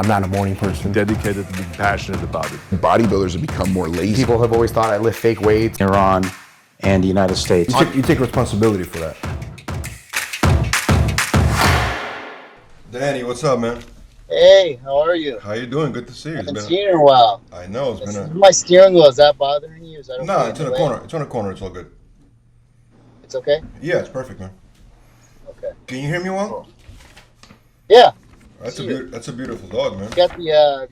I'm not a morning person. Dedicated to being passionate about it. Bodybuilders have become more lazy. People have always thought I lift fake weights. Iran and the United States. You take responsibility for that. Danny, what's up, man? Hey, how are you? How you doing? Good to see you. I haven't seen you in a while. I know, it's been My steering wheel, is that bothering you? Is that okay? No, it's in the corner. It's on the corner. It's all good. It's okay? Yeah, it's perfect, man. Okay. Can you hear me well? Cool. Yeah. That's a beautiful dog, man. You got the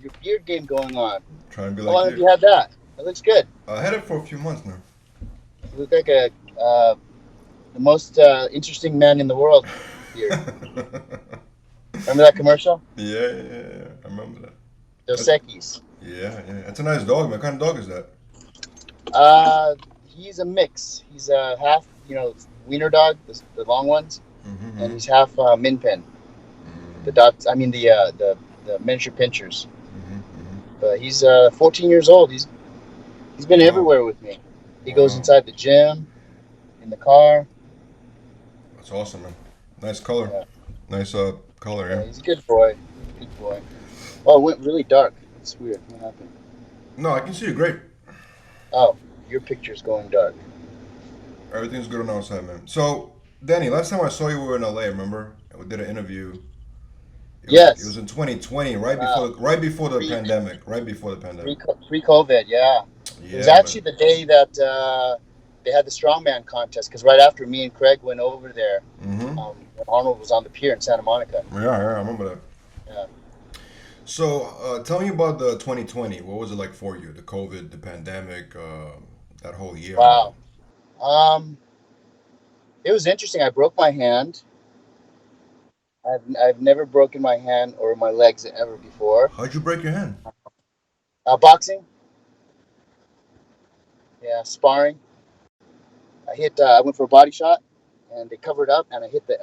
your beard game going on. Trying to be How long like have you had that? It looks good. I had it for a few months now. You look like the most interesting man in the world here. Remember that commercial? Yeah. I remember that. Dos Equis. Yeah. That's a nice dog, man. What kind of dog is that? He's a mix. He's a half, wiener dog, the long ones, and he's half Min Pin. The dots. I mean the miniature pinchers. But he's 14 years old. He's been everywhere with me. He goes inside the gym, in the car. That's awesome, man. Nice color. Yeah. Nice color, yeah. He's a good boy. Good boy. Oh, it went really dark. It's weird. What happened? No, I can see you great. Oh, your picture's going dark. Everything's good on our side, man. So, Danny, last time I saw you, we were in LA, remember? And we did an interview. Yes. It was in 2020, right before the pandemic. Pre-COVID, yeah. It was actually the day that they had the strongman contest, because right after me and Craig went over there, when Arnold was on the pier in Santa Monica. Yeah, I remember that. Yeah. So, tell me about the 2020. What was it like for you? The COVID, the pandemic, that whole year? Wow. It was interesting. I broke my hand. I've never broken my hand or my legs ever before. How'd you break your hand? Boxing. Yeah, sparring. I went for a body shot, and they covered up, and I hit the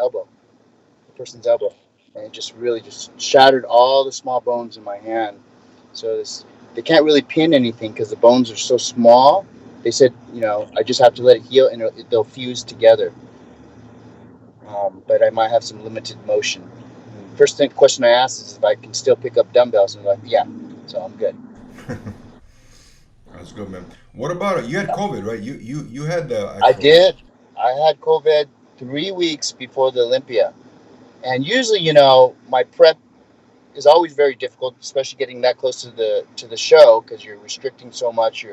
person's elbow, and it just really shattered all the small bones in my hand. So they can't really pin anything because the bones are so small. They said, I just have to let it heal, and they'll fuse together. But I might have some limited motion. First question I asked is if I can still pick up dumbbells, and they're like, yeah, so I'm good. That's good, man. What about it? You had COVID, right? You had the. I did. I had COVID 3 weeks before the Olympia, and usually, my prep is always very difficult, especially getting that close to the show, because you're restricting so much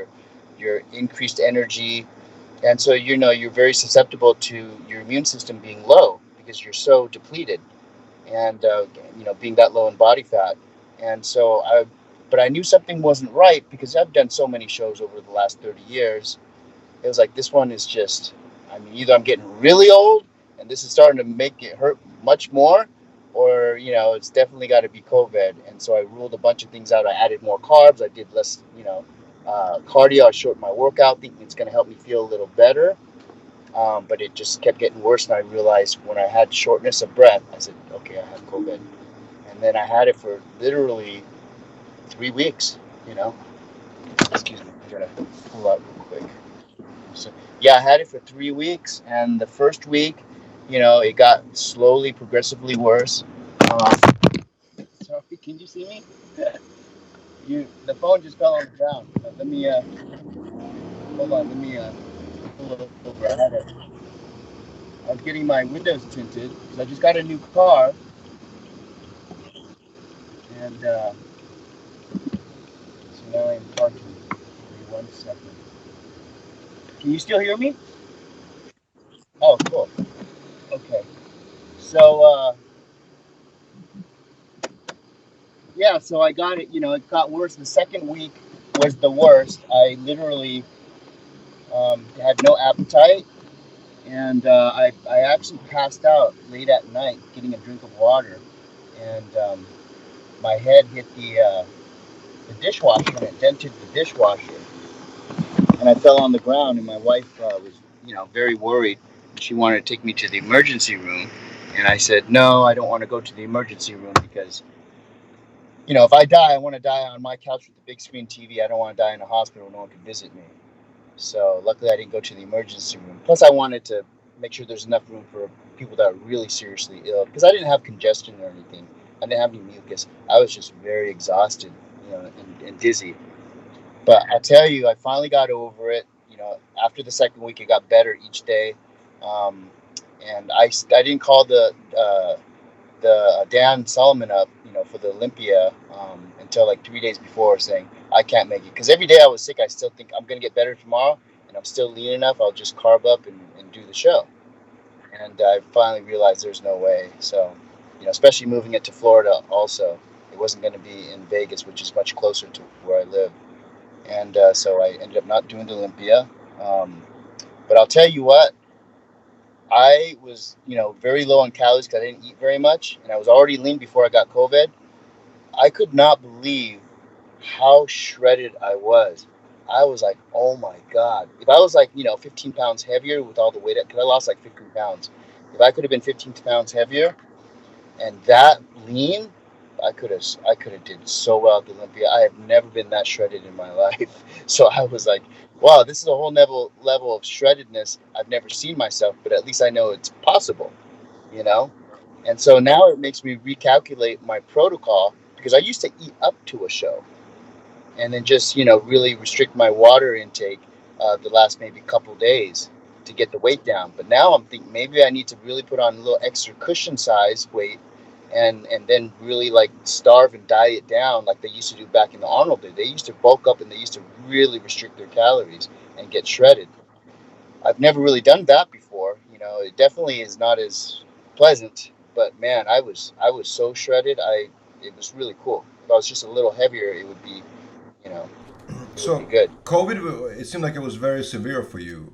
your increased energy, and so you're very susceptible to your immune system being low because you're so depleted, and being that low in body fat, and so But I knew something wasn't right because I've done so many shows over the last 30 years. It was like, this one is just, either I'm getting really old and this is starting to make it hurt much more, or, it's definitely got to be COVID. And so I ruled a bunch of things out. I added more carbs. I did less, cardio. I shortened my workout, thinking it's going to help me feel a little better. But it just kept getting worse. And I realized when I had shortness of breath, I said, okay, I have COVID. And then I had it for literally 3 weeks, Excuse me, I'm trying to pull out real quick. So, yeah, I had it for 3 weeks, and the first week, it got slowly, progressively worse. Sorry, can you see me? The phone just fell on the ground. Let me, hold on, let me pull over. I was getting my windows tinted, because I just got a new car, and, now I'm parking. Give me 1 second. Can you still hear me? Oh, cool. Okay. So, so I got it, it got worse. The second week was the worst. I literally had no appetite, and I actually passed out late at night getting a drink of water, and my head hit the dishwasher, and it dented the dishwasher, and I fell on the ground, and my wife was, very worried. She wanted to take me to the emergency room, and I said, no, I don't want to go to the emergency room because, if I die, I want to die on my couch with the big screen TV. I don't want to die in a hospital where no one can visit me. So luckily I didn't go to the emergency room. Plus I wanted to make sure there's enough room for people that are really seriously ill, because I didn't have congestion or anything. I didn't have any mucus. I was just very exhausted, and dizzy. But I tell you, I finally got over it. After the second week, it got better each day. Um, and I didn't call the Dan Solomon up, for the Olympia until like 3 days before, saying I can't make it, because every day I was sick. I still think I'm gonna get better tomorrow, and I'm still lean enough. I'll just carb up and do the show. And I finally realized there's no way. So, especially moving it to Florida, also, it wasn't going to be in Vegas, which is much closer to where I live. And so I ended up not doing the Olympia. Um, but I'll tell you what, I was, very low on calories because I didn't eat very much, and I was already lean before I got COVID. I could not believe how shredded I was. I was like, oh my God. If I was like, 15 pounds heavier with all the weight, because I lost like 15 pounds. If I could have been 15 pounds heavier and that lean, I could have did so well at the Olympia. I have never been that shredded in my life. So I was like, wow, this is a whole level of shreddedness I've never seen myself, but at least I know it's possible, you know? And so now it makes me recalculate my protocol, because I used to eat up to a show and then just really restrict my water intake the last maybe couple days to get the weight down. But now I'm thinking maybe I need to really put on a little extra cushion size weight, and then really like starve and diet down like they used to do back in the Arnold days. They used to bulk up and they used to really restrict their calories and get shredded. I've never really done that before. It definitely is not as pleasant, but man, I was so shredded. It was really cool. If I was just a little heavier, it would be, you know, it would be So good. COVID, it seemed like it was very severe for you.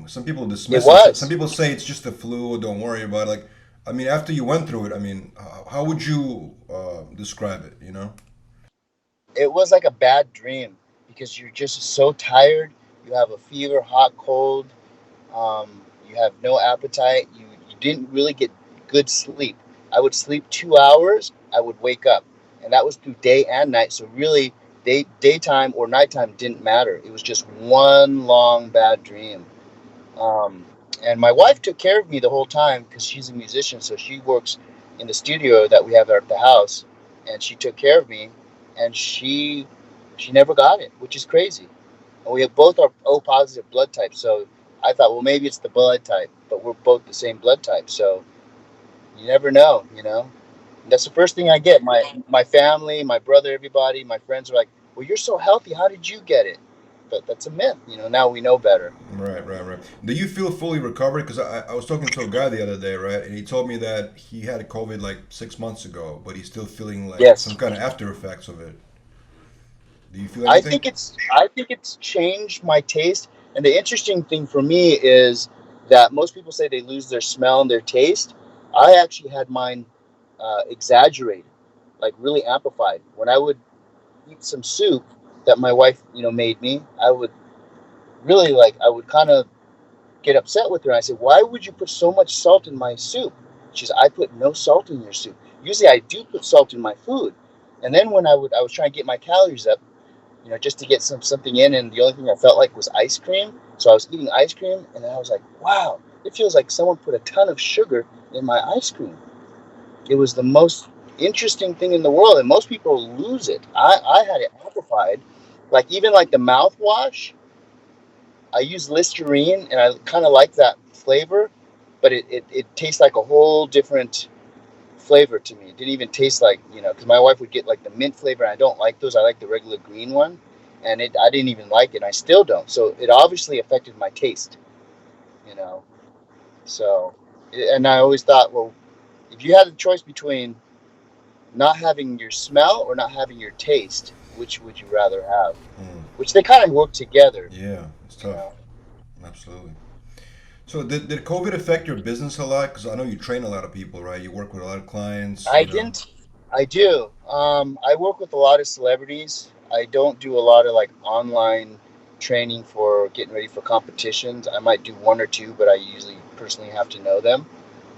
Some people It dismiss it. Some was. people say it's just the flu. Don't worry about it. Like, I mean, after you went through it, I mean, how would you describe it? You know? It was like a bad dream, because you're just so tired. You have a fever, hot, cold. You have no appetite. You didn't really get good sleep. I would sleep 2 hours. I would wake up, and that was through day and night. So really, daytime or nighttime didn't matter. It was just one long bad dream. Um, and my wife took care of me the whole time because she's a musician, so she works in the studio that we have at the house, and she took care of me, and she never got it, which is crazy. And we have both our O positive blood types, so I thought, well, maybe it's the blood type, but we're both the same blood type, so you never know. And that's the first thing I get. My family, my brother, everybody, my friends are like, "Well, you're so healthy. How did you get it?" But that's a myth. Now we know better. Right, right, right. Do you feel fully recovered? Because I was talking to a guy the other day, right, and he told me that he had COVID like 6 months ago, but he's still feeling like Yes. some kind of after effects of it. Do you feel I anything? think it's changed my taste. And the interesting thing for me is that most people say they lose their smell and their taste. I actually had mine exaggerated, like really amplified. When I would eat some soup that my wife, made me, I would really I would kind of get upset with her. I said, "Why would you put so much salt in my soup?" She said, "I put no salt in your soup. Usually I do put salt in my food." And then when I was trying to get my calories up, just to get something in, and the only thing I felt like was ice cream. So I was eating ice cream, and then I was like, wow, it feels like someone put a ton of sugar in my ice cream. It was the most interesting thing in the world, and most people lose it. I had it amplified. Like even like the mouthwash, I use Listerine, and I kind of like that flavor, but it tastes like a whole different flavor to me. It didn't even taste like, because my wife would get like the mint flavor, and I don't like those. I like the regular green one, and I didn't even like it, and I still don't. So it obviously affected my taste, you know. So, and I always thought, well, if you had the choice between not having your smell or not having your taste, which would you rather have? Mm, Which they kind of work together, yeah, it's you tough. know. Absolutely. So did COVID affect your business a lot? Because I know you train a lot of people, right? You work with a lot of clients, I you know. didn't. I do. I work with a lot of celebrities. I don't do a lot of like online training for getting ready for competitions. I might do one or two, but I usually personally have to know them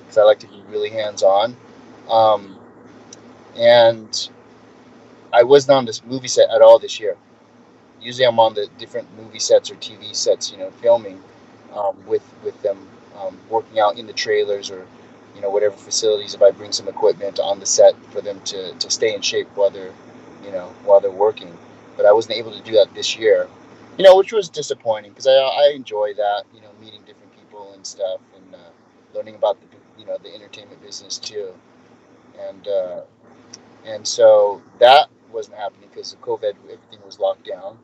because I like to be really hands on. Um, and I wasn't on this movie set at all this year. Usually, I'm on the different movie sets or TV sets, filming with them, working out in the trailers or whatever facilities, if I bring some equipment on the set for them to stay in shape while they're working. But I wasn't able to do that this year, which was disappointing because I enjoy that, meeting different people and stuff, and learning about the entertainment business too. And so that wasn't happening because of COVID. Everything was locked down.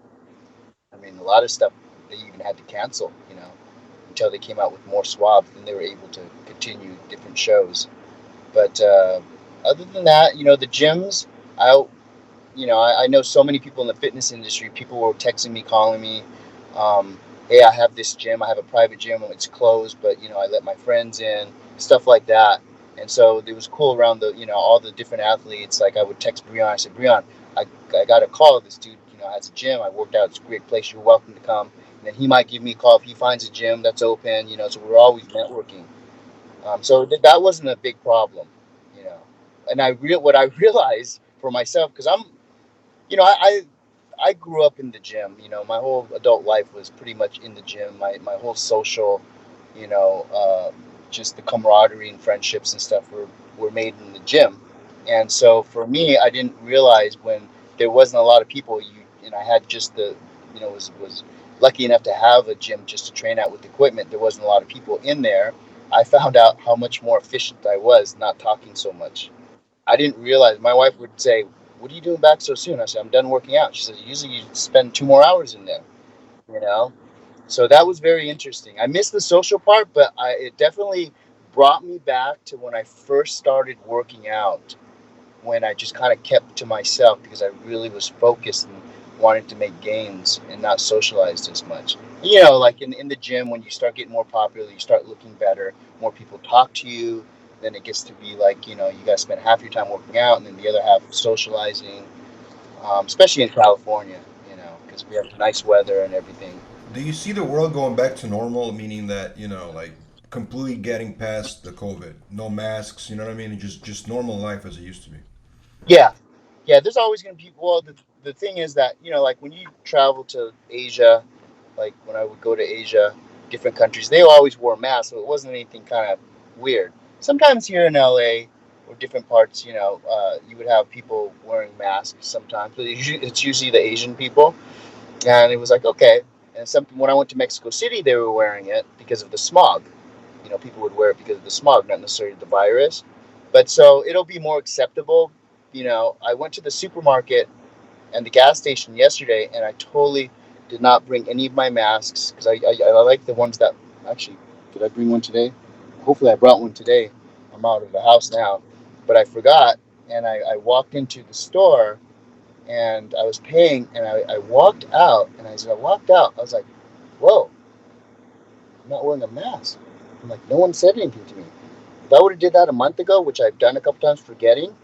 I mean, a lot of stuff they even had to cancel, until they came out with more swabs, then they were able to continue different shows. But other than that, the gyms, I I know so many people in the fitness industry. People were texting me, calling me, hey, I have this gym. I have a private gym. It's closed, but I let my friends in, stuff like that. And so it was cool around all the different athletes. Like I would text Breon. I said, Breon, I got a call. This dude, has a gym. I worked out. It's a great place. You're welcome to come. And then he might give me a call if he finds a gym that's open. So we're always networking. So that wasn't a big problem, you know. And what I realized for myself, because I grew up in the gym. My whole adult life was pretty much in the gym. My whole social, you know, uh, just the camaraderie and friendships and stuff were made in the gym. And so for me, I didn't realize when there wasn't a lot of people. And I had just was lucky enough to have a gym just to train out with equipment. There wasn't a lot of people in there. I found out how much more efficient I was not talking so much. I didn't realize. My wife would say, "What are you doing back so soon?" I said, "I'm done working out." She said, "Usually you spend 2 more hours in there." You know, so that was very interesting. I missed the social part, but it definitely brought me back to when I first started working out, when I just kind of kept to myself because I really was focused and wanted to make gains and not socialized as much. Like in the gym, when you start getting more popular, you start looking better, more people talk to you, then it gets to be like, you got to spend half your time working out and then the other half socializing, especially in California, because we have nice weather and everything. Do you see the world going back to normal, meaning that, like completely getting past the COVID, no masks, you know what I mean? Just normal life as it used to be. Yeah, yeah, there's always going to be, well, the thing is that, like when you travel to Asia, like when I would go to Asia, different countries, they always wore masks, so it wasn't anything kind of weird. Sometimes here in LA or different parts, you would have people wearing masks sometimes, but it's usually the Asian people. And it was like, okay. And something, when I went to Mexico City, they were wearing it because of the smog. People would wear it because of the smog, not necessarily the virus. But so it'll be more acceptable. I went to the supermarket and the gas station yesterday, and I totally did not bring any of my masks because I like the ones that actually. Did I bring one today? Hopefully, I brought one today. I'm out of the house now, but I forgot, and I walked into the store and I was paying, and I walked out, and as I walked out, I was like, "Whoa, I'm not wearing a mask." I'm like, no one said anything to me. If I would have did that a month ago, which I've done a couple times forgetting,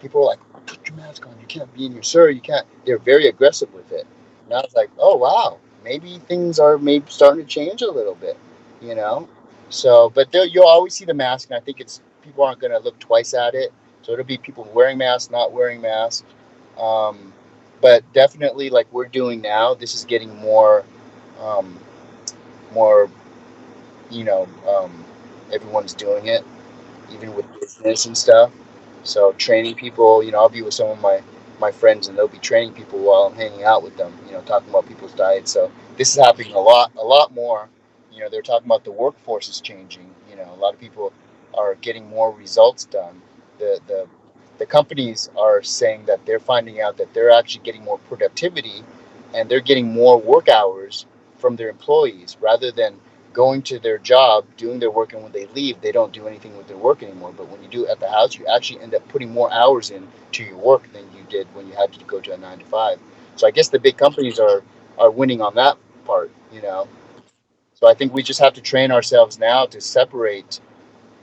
people were like, "Put your mask on. You can't be in here, sir. You can't." They're very aggressive with it. And I was like, "Oh wow, maybe things are maybe starting to change a little bit," you know. So, but you'll always see the mask, and I think it's people aren't going to look twice at it. So it'll be people wearing masks, not wearing masks. Um, but definitely, like we're doing now, this is getting um, more. You know, everyone's doing it even with business and stuff. So training people, I'll be with some of my friends and they'll be training people while I'm hanging out with them, talking about people's diets. So this is happening a lot more. They're talking about the workforce is changing. A lot of people are getting more results done. The companies are saying that they're finding out that they're actually getting more productivity and they're getting more work hours from their employees rather than going to their job, doing their work, and when they leave, they don't do anything with their work anymore. But when you do it at the house, you actually end up putting more hours in to your work than you did when you had to go to a 9 to 5. So I guess the big companies are winning on that part. So I think we just have to train ourselves now to separate.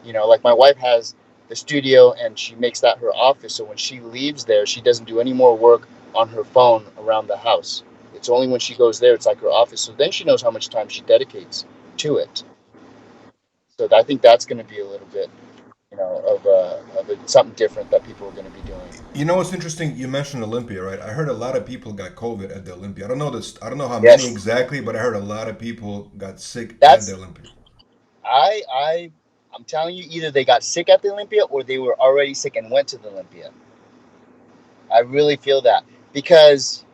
Like my wife has the studio and she makes that her office. So when she leaves there, she doesn't do any more work on her phone around the house. It's only when she goes there, it's like her office. So then she knows how much time she dedicates to it. So I think that's going to be a little bit, something different that people are going to be doing. You know what's interesting? You mentioned Olympia, right? I heard a lot of people got COVID at the Olympia. I don't know this. I don't know how many Yes, exactly, but I heard a lot of people got sick at the that's Olympia. I I'm telling you, either they got sick at the Olympia or they were already sick and went to the Olympia. I really feel that, because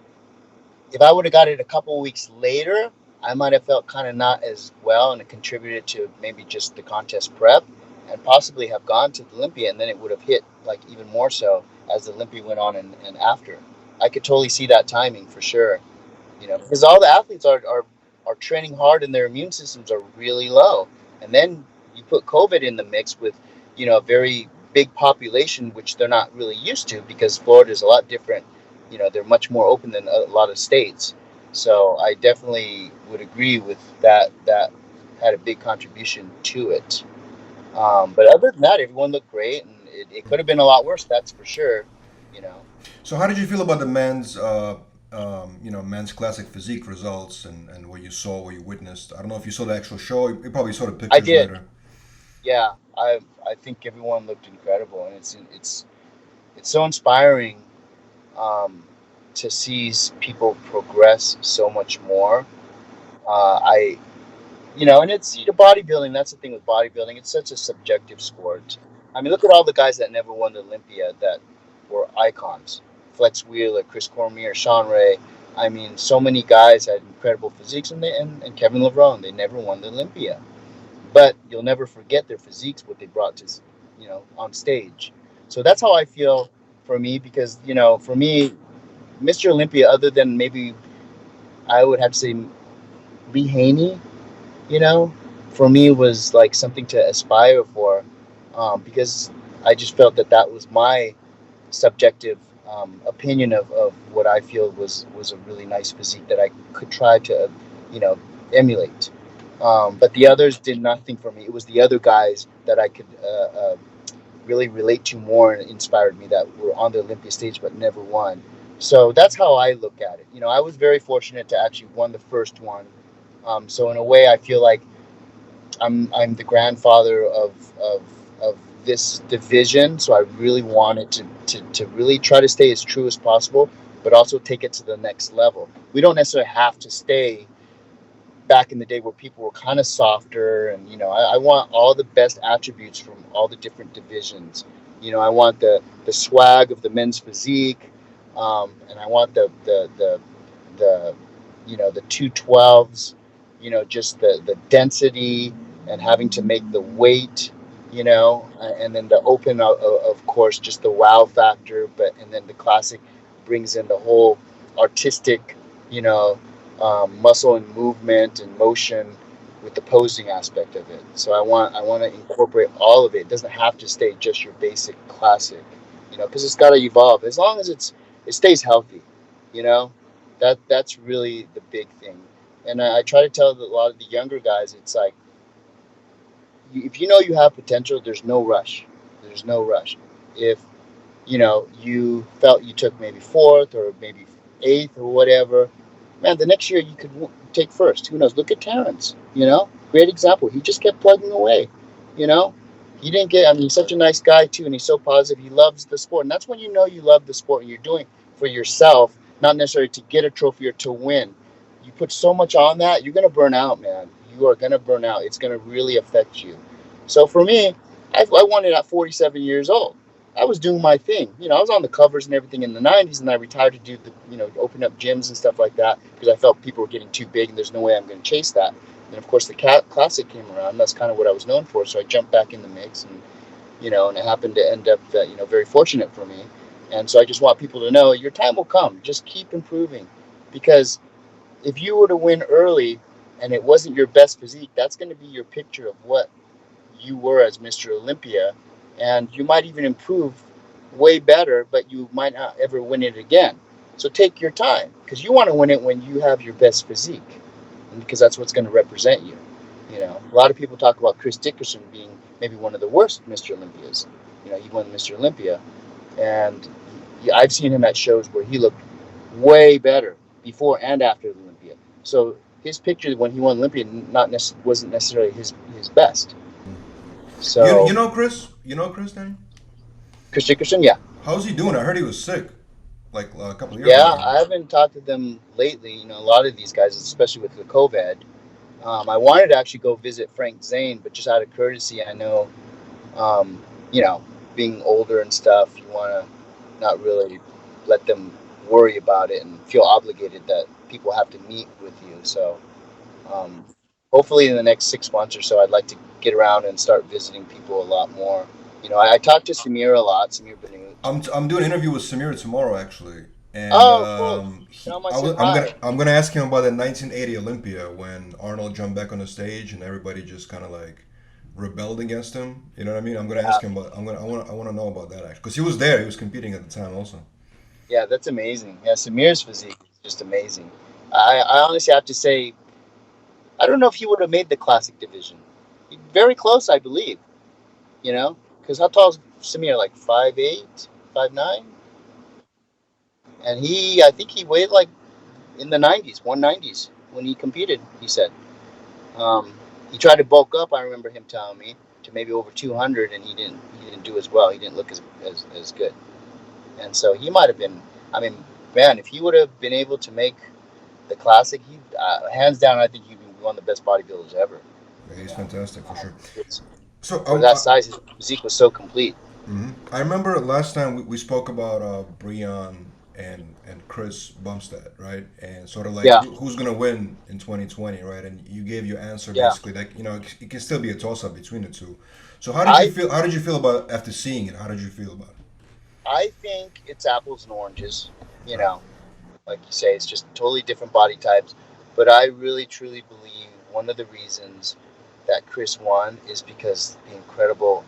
if I would have got it a couple of weeks later, I might have felt kind of not as well, and it contributed to maybe just the contest prep, and possibly have gone to the Olympia, and then it would have hit like even more so as the Olympia went on and after. I could totally see that timing for sure. Because all the athletes are training hard and their immune systems are really low. And then you put COVID in the mix with, a very big population, which they're not really used to, because Florida is a lot different. They're much more open than a lot of states. So I definitely would agree with that. That had a big contribution to it. But other than that, everyone looked great, and it could have been a lot worse. That's for sure. You know. So how did you feel about the men's classic physique results and what you saw, what you witnessed? I don't know if you saw the actual show. You probably saw the pictures I did. later. Yeah, I think everyone looked incredible, and it's so inspiring to see people progress so much more. I and it's bodybuilding. That's the thing with bodybuilding. It's such a subjective sport. I mean, look at all the guys that never won the Olympia that were icons: Flex Wheeler, Chris Cormier, Sean Ray. I mean, so many guys had incredible physiques, and Kevin Levrone. They never won the Olympia, but you'll never forget their physiques, what they brought to on stage. So that's how I feel for me, because for me, Mr. Olympia, other than maybe I would have to say Lee Haney, you know, for me was like something to aspire for, because I just felt that was my subjective opinion of what I feel was a really nice physique that I could try to, emulate. But the others did nothing for me. It was the other guys that I could really relate to more, and inspired me, that were on the Olympia stage but never won. So that's how I look at it. I was very fortunate to actually won the first one. So in a way, I feel like I'm the grandfather of this division. So I really wanted to really try to stay as true as possible, but also take it to the next level. We don't necessarily have to stay back in the day where people were kind of softer, and I want all the best attributes from all the different divisions. I want the swag of the men's physique, and I want the the 212s, just the density, and having to make the weight, and then the open, of course, just the wow factor, and then the classic brings in the whole artistic, you know muscle and movement and motion with the posing aspect of it. So I want to incorporate all of it. It doesn't have to stay just your basic classic, because it's got to evolve. As long as it stays healthy, that's really the big thing. And I try to tell a lot of the younger guys, it's like, if you have potential, there's no rush. There's no rush. If you felt you took maybe fourth or maybe eighth or whatever, man, the next year you could take first. Who knows? Look at Terrence, great example. He just kept plugging away, he didn't get, he's such a nice guy too, and he's so positive. He loves the sport. And that's when you love the sport and you're doing for yourself, not necessarily to get a trophy or to win. You put so much on that, you're going to burn out, man. You are going to burn out. It's going to really affect you. So for me, I won it at 47 years old. I was doing my thing. I was on the covers and everything in the 90s, and I retired to do open up gyms and stuff like that, because I felt people were getting too big and there's no way I'm going to chase that. And of course the Classic came around. That's kind of what I was known for. So I jumped back in the mix, and, and it happened to end up, very fortunate for me. And so I just want people to know your time will come. Just keep improving, because if you were to win early and it wasn't your best physique, that's going to be your picture of what you were as Mr. Olympia. And you might even improve way better, but you might not ever win it again. So take your time, because you want to win it when you have your best physique, and because that's what's going to represent you. A lot of people talk about Chris Dickerson being maybe one of the worst Mr. Olympias. He won Mr. Olympia, and I've seen him at shows where he looked way better before and after the Olympia. So his picture when he won Olympia wasn't necessarily his best. So Chris? Danny? Chris Dickerson, yeah. How's he doing? I heard he was sick, like a couple of years Yeah, ago. I haven't talked to them lately. A lot of these guys, especially with the COVID, I wanted to actually go visit Frank Zane, but just out of courtesy, I know, um, you know, being older and stuff, you want to not really let them worry about it and feel obligated that people have to meet with you. So um, hopefully in the next 6 months or so, I'd like to get around and start visiting people a lot more. You know, I talked to Samir a lot, Samir Benoot. I'm doing an interview with Samir tomorrow actually, and Oh, cool. Tell him I said hi. I'm gonna ask him about the 1980 Olympia when Arnold jumped back on the stage and everybody just kind of like rebelled against him. You know what I mean? I'm gonna ask him about. I want to know about that actually because he was there. He was competing at the time also. Yeah, that's amazing. Yeah, Samir's physique is just amazing. I honestly have to say, I don't know if he would have made the classic division. Very close, I believe. You know, because how tall is Samir? Like 5'8", 5'9", and I think he weighed like in the 90s, 190s when he competed. He said he tried to bulk up. I remember him telling me to maybe over 200, and he didn't do as well. He didn't look as good, and so he might have been. I mean, man, if he would have been able to make the classic, he hands down, I think he'd be one of the best bodybuilders ever. Yeah, he's fantastic for sure. So For that size, his physique was so complete. I remember last time we spoke about Breon and Chris Bumstead, right? And sort of like who's gonna win in 2020, right? And you gave your answer basically like it can still be a toss up between the two. So how did you feel? How did you feel about after seeing it? How did you feel about it? I think it's apples and oranges. You know, like you say, it's just totally different body types. But I really truly believe one of the reasons that Chris won is because the incredible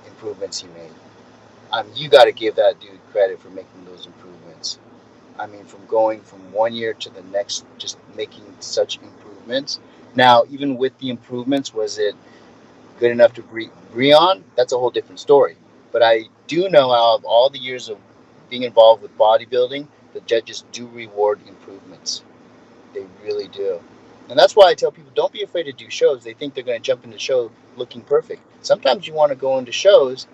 improvements he made. You got to give that dude credit for making those improvements. I mean, from going from 1 year to the next, just making such improvements. Now, even with the improvements, was it good enough to agree on? That's a whole different story. But I do know out of all the years of being involved with bodybuilding, the judges do reward improvements. They really do. And that's why I tell people, don't be afraid to do shows. They think they're going to jump into the show looking perfect. Sometimes you want to go into shows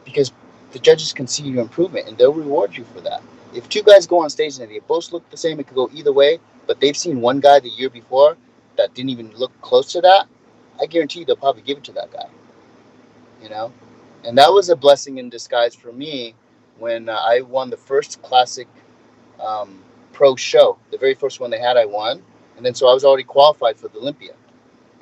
because the judges can see your improvement and they'll reward you for that. If two guys go on stage and they both look the same, it could go either way, but they've seen one guy the year before that didn't even look close to that, I guarantee they'll probably give it to that guy. You know? And that was a blessing in disguise for me when I won the first classic pro show. The very first one they had, I won. And then so I was already qualified for the Olympia.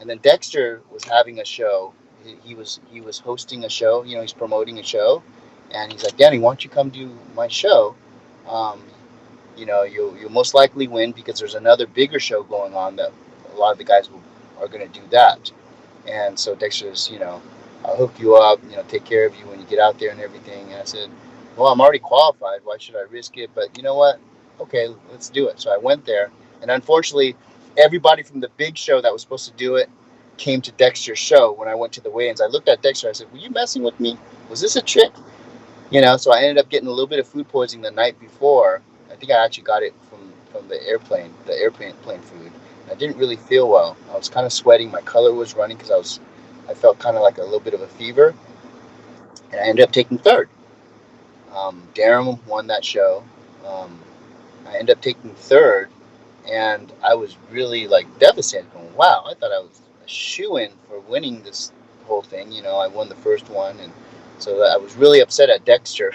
And then Dexter was having a show. He was hosting a show. You know, he's promoting a show, and he's like, Danny, why don't you come do my show? You know, you'll most likely win because there's another bigger show going on that a lot of the guys are going to do that. And so Dexter's, you know, I'll hook you up, you know, take care of you when you get out there and everything. And I said, well, I'm already qualified. Why should I risk it? But you know what? Okay, let's do it. So I went there, and unfortunately, everybody from the big show that was supposed to do it came to Dexter's show when I went to the weigh-ins. I looked at Dexter. I said, were you messing with me? Was this a trick? You know, so I ended up getting a little bit of food poisoning the night before. I think I actually got it from the airplane food. I didn't really feel well. I was kind of sweating. My color was running because I felt kind of like a little bit of a fever. And I ended up taking third. Darren won that show. I ended up taking third. And I was really like devastated, going, wow, I thought I was a shoo-in for winning this whole thing. You know, I won the first one. And so I was really upset at Dexter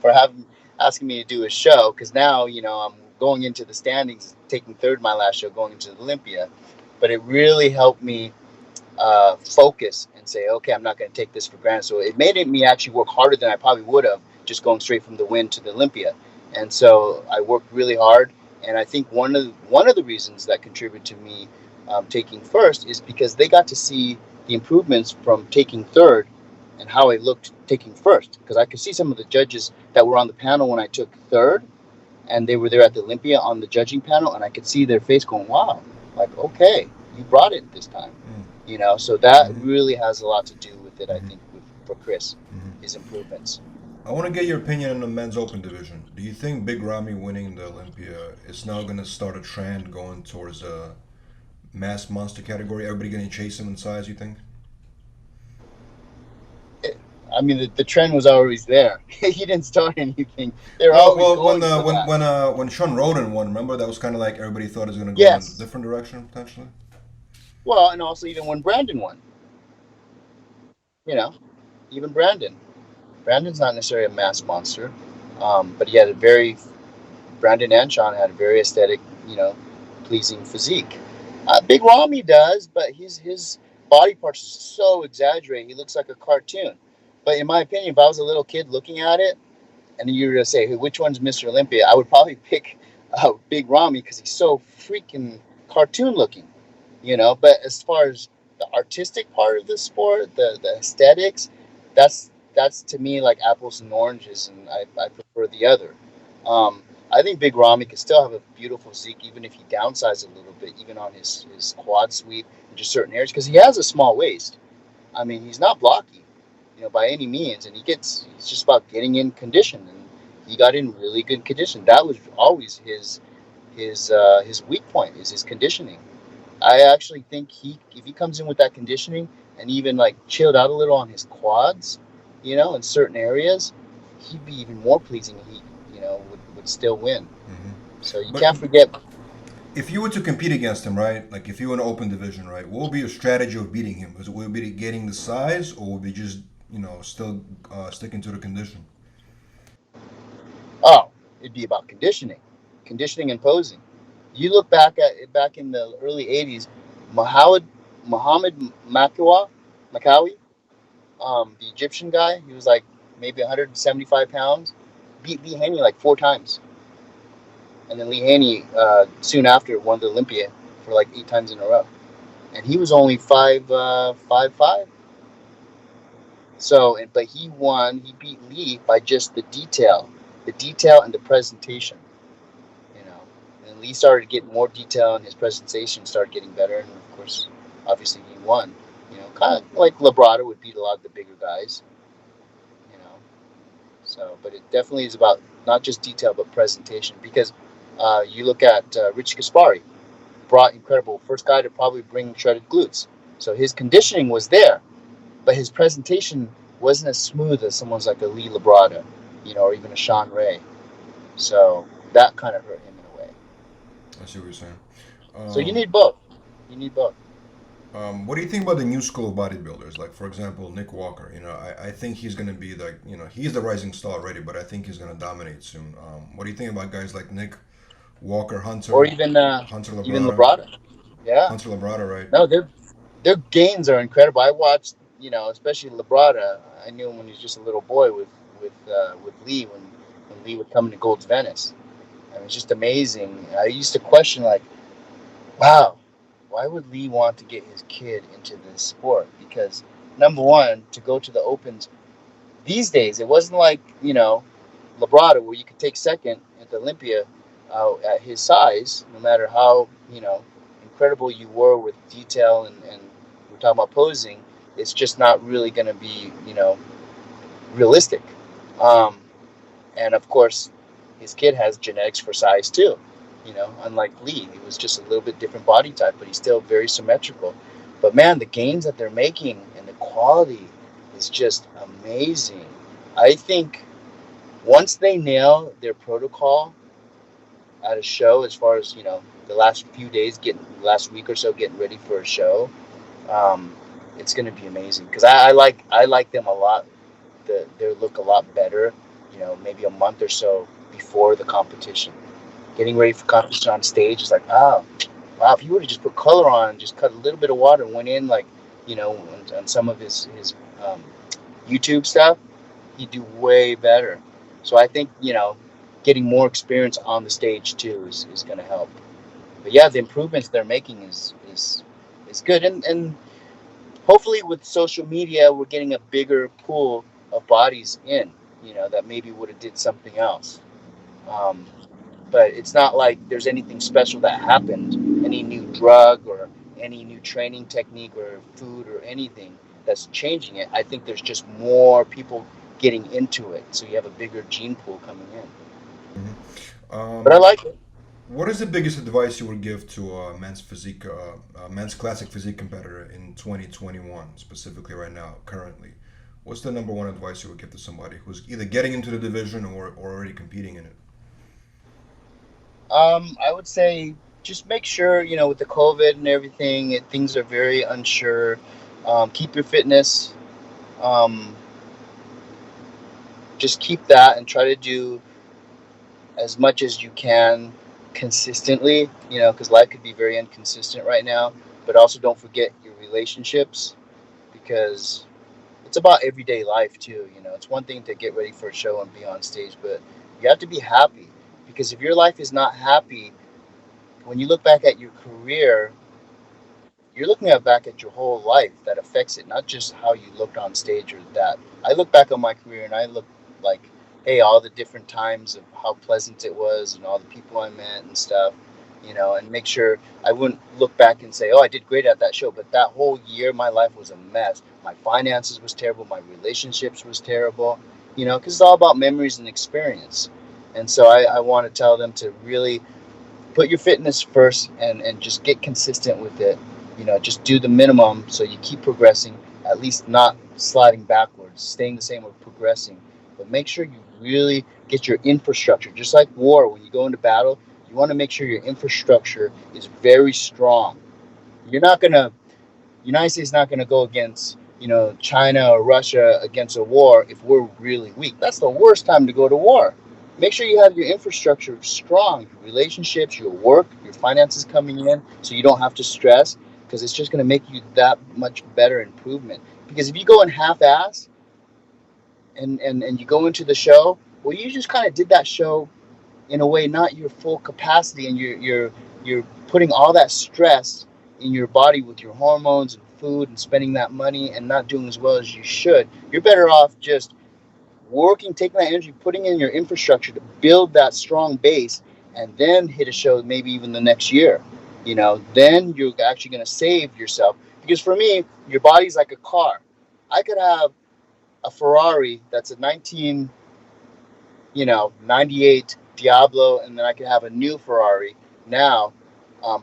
for asking me to do a show, because now, you know, I'm going into the standings, taking third my last show, going into the Olympia. But it really helped me focus and say, okay, I'm not going to take this for granted. So it made me actually work harder than I probably would have just going straight from the win to the Olympia. And so I worked really hard. And I think one of the reasons that contributed to me taking first is because they got to see the improvements from taking third and how I looked taking first. Because I could see some of the judges that were on the panel when I took third, and they were there at the Olympia on the judging panel, and I could see their face going, wow, like, okay, you brought it this time. You know, so that really has a lot to do with it, I think, for Chris, his improvements. I want to get your opinion on the men's open division. Do you think Big Ramy winning the Olympia is now going to start a trend going towards a mass monster category? Everybody going to chase him in size, you think? I mean, the trend was always there. He didn't start anything. They're always going for that. When Sean Roden won, remember that was kind of like everybody thought it was going to go in a different direction potentially. Well, and also even when Brandon won, you know, even Brandon's not necessarily a mass monster, but he had a very Brandon and Sean had a very aesthetic, pleasing physique. Big Ramy does, but his body parts are so exaggerated. He looks like a cartoon. But in my opinion, if I was a little kid looking at it, and you were to say, hey, which one's Mr. Olympia, I would probably pick Big Ramy because he's so freaking cartoon looking. But as far as the artistic part of the sport, the aesthetics, that's to me like apples and oranges, and I prefer the other. um, I think Big Ramy could still have a beautiful physique even if he downsized a little bit, even on his quad sweep and just certain areas, because he has a small waist. I mean, he's not blocky, by any means, and he's just about getting in condition, and he got in really good condition. That was always his weak point, is his conditioning. I actually think if he comes in with that conditioning and even like chilled out a little on his quads, in certain areas, he'd be even more pleasing. He, would still win. Hmm. So you But can't forget. if you were to compete against him, right? Like if you were in an open division, right? What would be your strategy of beating him? Would it be getting the size, or would it be just still sticking to the condition? Oh, it'd be about conditioning and posing. You look back in the early '80s, Muhammad Makawi, the Egyptian guy. He was like maybe 175 pounds. Beat Lee Haney like 4 times, and then Lee Haney soon after won the Olympia for like 8 times in a row, and he was only 5'5". So, but he won. He beat Lee by just the detail and the presentation. You know, and Lee started getting more detail, and his presentation started getting better, and of course, obviously he won. Kind of like Labrada would beat a lot of the bigger guys. You know, so, but it definitely is about not just detail but presentation, because you look at Rich Gaspari, brought incredible first guy to probably bring shredded glutes. So his conditioning was there, but his presentation wasn't as smooth as someone's like a Lee Labrada, or even a Sean Ray. So that kind of hurt him in a way. I see what you're saying. So you Um, need both. You need both. what do you think about the new school of bodybuilders? Like, for example, Nick Walker. I think he's going to be like, he's the rising star already, but I think he's going to dominate soon. What do you think about guys like Nick Walker, Or Hunter even Labrada, Labrada. Yeah. Hunter Labrada, right? No, their gains are incredible. I watched, especially Labrada. I knew him when he was just a little boy with Lee when Lee would come to Gold's Venice. And it was just amazing. I used to question like, wow, why would Lee want to get his kid into this sport? Because number one, to go to the Opens these days, it wasn't like Labrada, where you could take second at the Olympia at his size, no matter how incredible you were with detail, and we're talking about posing. It's just not really going to be realistic. Um, and of course, his kid has genetics for size too. Unlike Lee, he was just a little bit different body type, but he's still very symmetrical. But man, the gains that they're making and the quality is just amazing. I think once they nail their protocol at a show, as far as the last few days, last week or so, getting ready for a show, um, it's going to be amazing, because I like them a lot. Their look a lot better, maybe a month or so before the competition. Getting ready for competition on stage is like, wow, if you would have just put color on, just cut a little bit of water and went in like, on some of his YouTube stuff, he'd do way better. So I think, getting more experience on the stage too is going to help. But yeah, the improvements they're making is good. And hopefully with social media, we're getting a bigger pool of bodies in, that maybe would have did something else. Um, but it's not like there's anything special that happened, any new drug or any new training technique or food or anything that's changing it. I think there's just more people getting into it, so you have a bigger gene pool coming in. But I Um, like it. what is the biggest advice you would give to a men's classic physique competitor in 2021, specifically right now, currently? What's the number one advice you would give to somebody who's either getting into the division or already competing in it? I would say just make sure, with the COVID and everything, things are very unsure. Keep your fitness. Um, just keep that and try to do as much as you can consistently, because life could be very inconsistent right now. But also don't forget your relationships, because it's about everyday life too. It's one thing to get ready for a show and be on stage, but you have to be happy, because if your life is not happy, when you look back at your career, you're looking back at your whole life that affects it, not just how you looked on stage or that. I look back on my career and I look like, hey, all the different times of how pleasant it was and all the people I met and stuff, and make sure I wouldn't look back and say, oh, I did great at that show. But that whole year, my life was a mess. My finances was terrible. My relationships was terrible, because it's all about memories and experience. And so I want to tell them to really put your fitness first and just get consistent with it. Just do the minimum so you keep progressing, at least not sliding backwards, staying the same or progressing. But make sure you really get your infrastructure. Just like war, when you go into battle, you want to make sure your infrastructure is very strong. You're not going to United States is not going to go against, China or Russia against a war if we're really weak. That's the worst time to go to war. Make sure you have your infrastructure strong, your relationships, your work, your finances coming in, so you don't have to stress, because it's just going to make you that much better improvement. Because if you go in half-ass and you go into the show, well, you just kind of did that show in a way not your full capacity, and you're putting all that stress in your body with your hormones and food and spending that money and not doing as well as you should. You're better off just working, taking that energy, putting in your infrastructure to build that strong base, and then hit a show maybe even the next year. Then you're actually going to save yourself. Because for me, your body's like a car. I could have a Ferrari that's a 98 Diablo, and then I can have a new Ferrari now.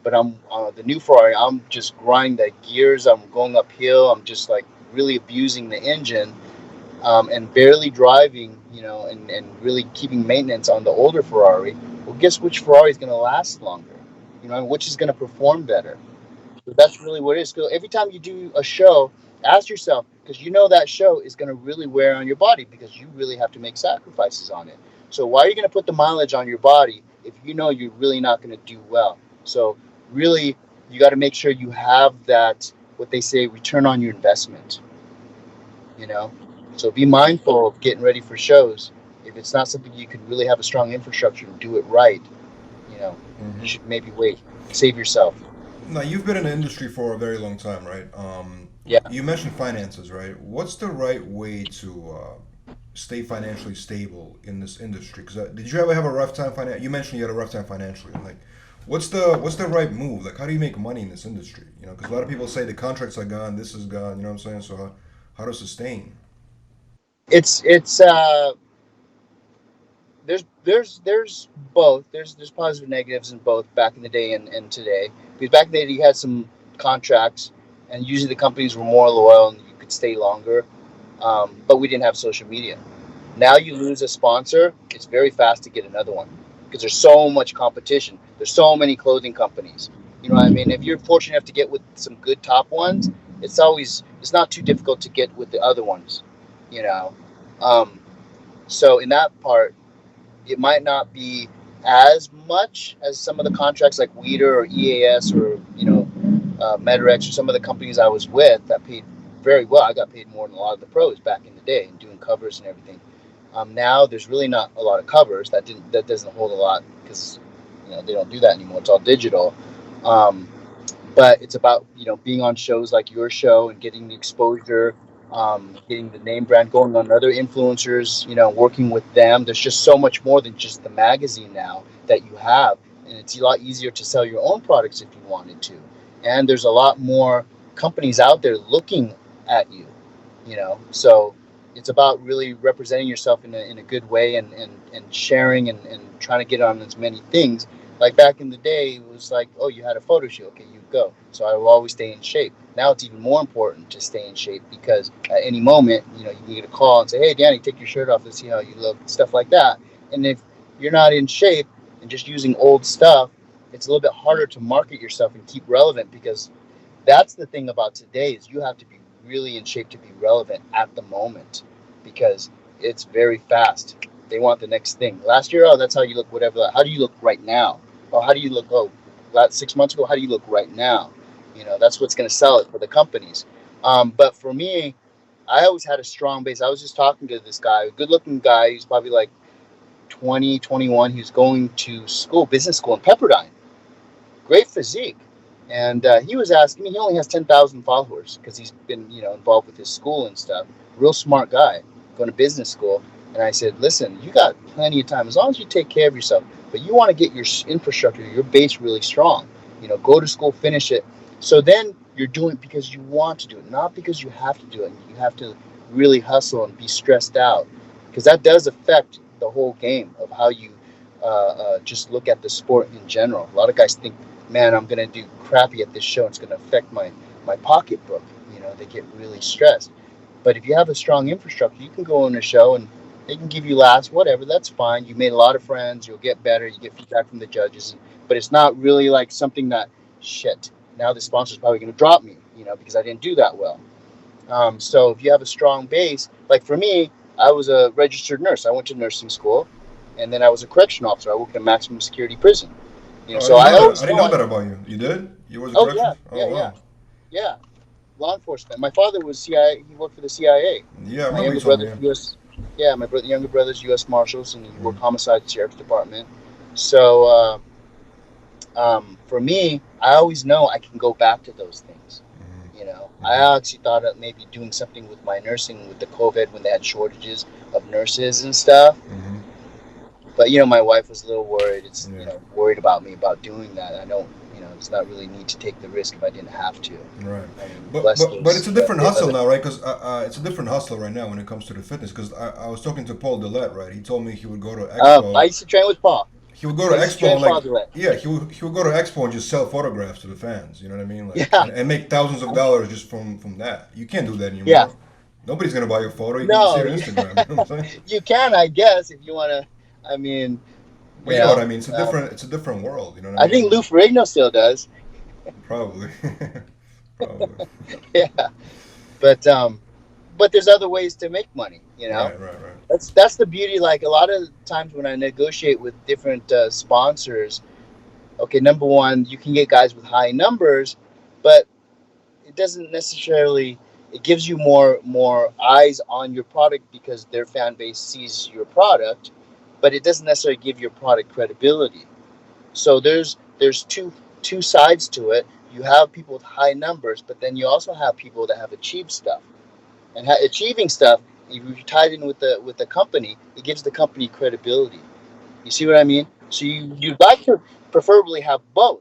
But I'm the new Ferrari. I'm just grinding the gears. I'm going uphill. I'm just like really abusing the engine, and barely driving. And really keeping maintenance on the older Ferrari. Well, guess which Ferrari is going to last longer? And which is going to perform better. So that's really what it is. So every time you do a show, ask yourself, because that show is going to really wear on your body, because you really have to make sacrifices on it. So why are you going to put the mileage on your body if you're really not going to do well? So really, you got to make sure you have that, what they say, return on your investment. So be mindful of getting ready for shows. If it's not something you can really have a strong infrastructure and do it right, you should maybe wait, save yourself. Now, you've been in the industry for a very long time, right? Yeah. You mentioned finances, right? What's the right way to stay financially stable in this industry? Because did you ever have a rough time You mentioned you had a rough time financially. Like, what's the right move? Like, how do you make money in this industry? Because a lot of people say the contracts are gone, this is gone. You know what I'm saying? So how to sustain? It's there's both. There's positive and negatives in both, back in the day and today. Because back in the day, you had some contracts, and usually the companies were more loyal and you could stay longer. But we didn't have social media. Now you lose a sponsor, it's very fast to get another one, because there's so much competition. There's so many clothing companies. You know what I mean? If you're fortunate enough to get with some good top ones, it's not too difficult to get with the other ones. You know, so in that part, it might not be as much as some of the contracts like Weeder or EAS or Metarex or some of the companies I was with that paid very well. I got paid more than a lot of the pros back in the day and doing covers and everything. Now there's really not a lot of covers. That doesn't hold a lot, because they don't do that anymore. It's all digital. But it's about being on shows like your show and getting the exposure, getting the name brand, going on other influencers, working with them. There's just so much more than just the magazine now that you have, and it's a lot easier to sell your own products if you wanted to. And there's a lot more companies out there looking at you, so it's about really representing yourself in a good way, and sharing and trying to get on as many things. Like back in the day, it was like, oh, you had a photo shoot, okay, you go. So I will always stay in shape. Now it's even more important to stay in shape, because at any moment, you can get a call and say, hey, Danny, take your shirt off, let's see how you look, stuff like that. And if you're not in shape and just using old stuff, it's a little bit harder to market yourself and keep relevant, because that's the thing about today is you have to be really in shape to be relevant at the moment, because it's very fast. They want the next thing. Last year, oh, that's how you look, whatever. How do you look right now? Oh, how do you look? Oh, last 6 months ago, how do you look right now? You know, that's what's going to sell it for the companies. But for me, I always had a strong base. I was just talking to this guy, a good looking guy. He's probably like 20, 21. He was going to school, business school in Pepperdine. Great physique. And he was asking me, he only has 10,000 followers because he's been, involved with his school and stuff. Real smart guy, going to business school. And I said, listen, you got plenty of time as long as you take care of yourself. But you want to get your infrastructure, your base really strong. Go to school, finish it. So then you're doing it because you want to do it, not because you have to do it. You have to really hustle and be stressed out, because that does affect the whole game of how you just look at the sport in general. A lot of guys think, man, I'm going to do crappy at this show. It's going to affect my pocketbook. They get really stressed. But if you have a strong infrastructure, you can go on a show and they can give you laughs, whatever. That's fine. You made a lot of friends. You'll get better. You get feedback from the judges. But it's not really like something that, shit, now the sponsor's probably going to drop me, because I didn't do that well. So if you have a strong base, like for me, I was a registered nurse. I went to nursing school, and then I was a correctional officer. I worked in a maximum security prison. So I didn't know that about you. You did? You were the corrections? Yeah. Law enforcement. My father was CIA. He worked for the CIA. Yeah, I my remember younger brother, US. Yeah, my younger brother's U.S. Marshals, and he worked homicide sheriff's department. So for me, I always know I can go back to those things. I actually thought of maybe doing something with my nursing with the COVID when they had shortages of nurses and stuff. But my wife was a little worried. It's worried about me about doing that. I don't, it's not really need to take the risk if I didn't have to. Right. But it's a different hustle now, right? Because it's a different hustle right now when it comes to the fitness. Because I was talking to Paul Dillette, right? He told me he would go to Expo. I used to train with Paul. He would go to Expo and he would go to Expo and just sell photographs to the fans. You know what I mean? And make thousands of dollars just from that. You can't do that anymore. Yeah. Nobody's gonna buy your photo. You can see it on Instagram. You know what I'm saying? You can, I guess, if you want to. I mean. Well, you know what I mean? It's a different world. You know what I mean? I think Lou Ferrigno still does. Probably. Probably. Yeah. But there's other ways to make money, Right. That's the beauty. Like a lot of times when I negotiate with different sponsors, okay, number one, you can get guys with high numbers, but it doesn't necessarily. It gives you more eyes on your product because their fan base sees your product, but it doesn't necessarily give your product credibility. So there's two sides to it. You have people with high numbers, but then you also have people that have achieved stuff. And achieving stuff, if you tie it in with the company, it gives the company credibility. You see what I mean? So you'd like to preferably have both.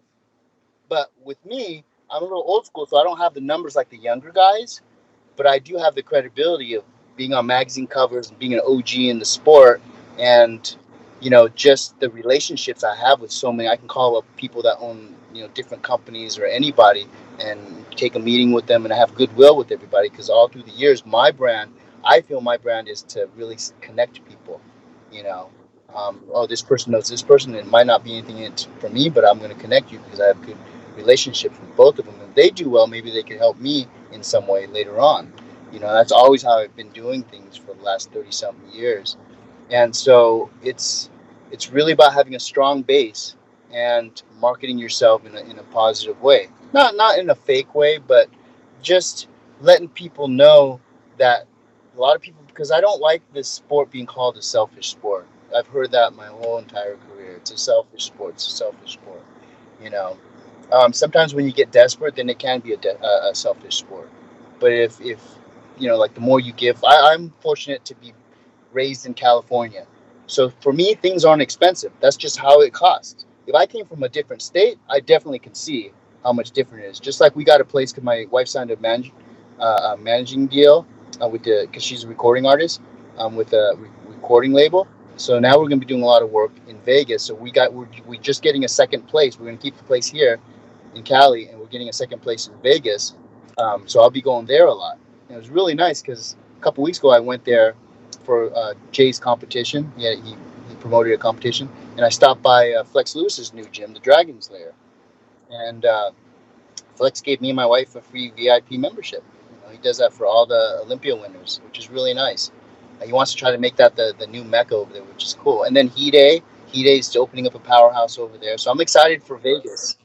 But with me, I'm a little old school, so I don't have the numbers like the younger guys, but I do have the credibility of being on magazine covers and being an OG in the sport, and just the relationships I have with so many. I can call up people that own different companies or anybody and take a meeting with them, and I have goodwill with everybody, because all through the years, I feel my brand is to really connect people. This person knows this person. It might not be anything in it for me, but I'm going to connect you because I have good relationships with both of them. If they do well, maybe they can help me in some way later on. That's always how I've been doing things for the last 30-something years. And so it's really about having a strong base and marketing yourself in a positive way. Not in a fake way, but just letting people know that a lot of people, because I don't like this sport being called a selfish sport. I've heard that my whole entire career. It's a selfish sport. It's a selfish sport. Sometimes when you get desperate, then it can be a selfish sport. But if like the more you give, I'm fortunate to be raised in California. So for me, things aren't expensive. That's just how it costs. If I came from a different state, I definitely can see how much different it is. Just like we got a place because my wife signed a managing deal because she's a recording artist with a recording label. So now we're going to be doing a lot of work in Vegas. So we're just getting a second place. We're going to keep the place here in Cali, and we're getting a second place in Vegas. So I'll be going there a lot. And it was really nice because a couple weeks ago I went there for Jay's competition. Yeah, he promoted a competition, and I stopped by Flex Lewis's new gym, the Dragon's Lair, and Flex gave me and my wife a free VIP membership. He does that for all the Olympia winners, which is really nice. He wants to try to make that the new mecca over there, which is cool. And then Hide is opening up a powerhouse over there, so I'm excited for Vegas.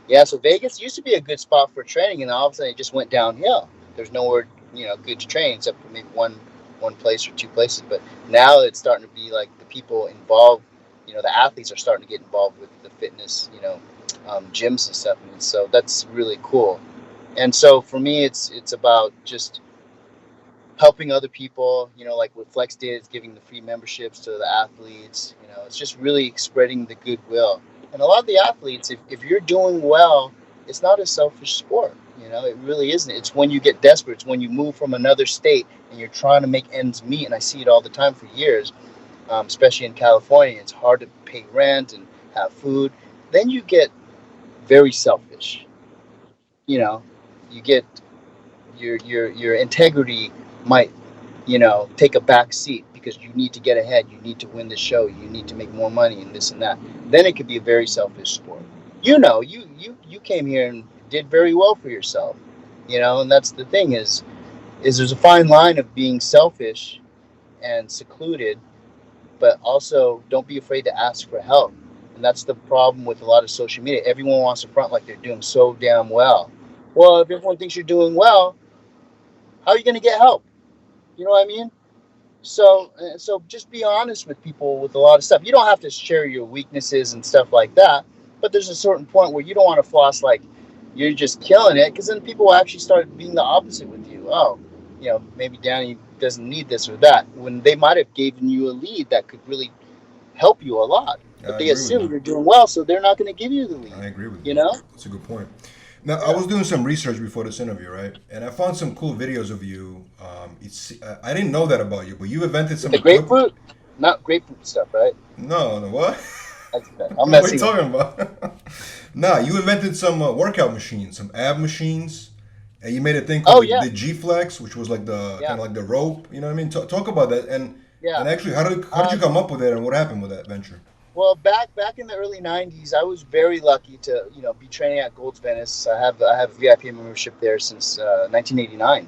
Yeah, so Vegas used to be a good spot for training, and all of a sudden it just went downhill. There's nowhere, good to train except for maybe one place or two places. But now it's starting to be like the people involved, the athletes are starting to get involved with the fitness, gyms and stuff. And so that's really cool. And so for me, it's about just helping other people, like what Flex did, is giving the free memberships to the athletes. It's just really spreading the goodwill. And a lot of the athletes, if you're doing well, it's not a selfish sport. It really isn't. It's when you get desperate. It's when you move from another state and you're trying to make ends meet. And I see it all the time for years, especially in California. It's hard to pay rent and have food. Then you get very selfish. You get your integrity might take a back seat because you need to get ahead, you need to win the show, you need to make more money and this and that. Then it could be a very selfish sport. You came here and did very well for yourself, and that's the thing is there's a fine line of being selfish and secluded, but also don't be afraid to ask for help. And that's the problem with a lot of social media. Everyone wants to front like they're doing so damn well. Well, if everyone thinks you're doing well, how are you going to get help? You know what I mean? So just be honest with people with a lot of stuff. You don't have to share your weaknesses and stuff like that, but there's a certain point where you don't want to floss like you're just killing it, because then people will actually start being the opposite with you. Oh, maybe Danny doesn't need this or that, when they might have given you a lead that could really help you a lot. But they assume you're doing well, so they're not going to give you the lead. I agree with you. That's a good point. Now, I was doing some research before this interview, right? And I found some cool videos of you. I didn't know that about you, but you invented some... The grapefruit? Not grapefruit stuff, right? No, what? I'm what are you talking about? Nah, you invented some workout machines, some ab machines, and you made a thing called the G-Flex, which was like the kind of like the rope. You know what I mean? Talk about that. And actually, how did you come up with it, and what happened with that venture? Well, back in the early '90s, I was very lucky to be training at Gold's Venice. I have a VIP membership there since 1989,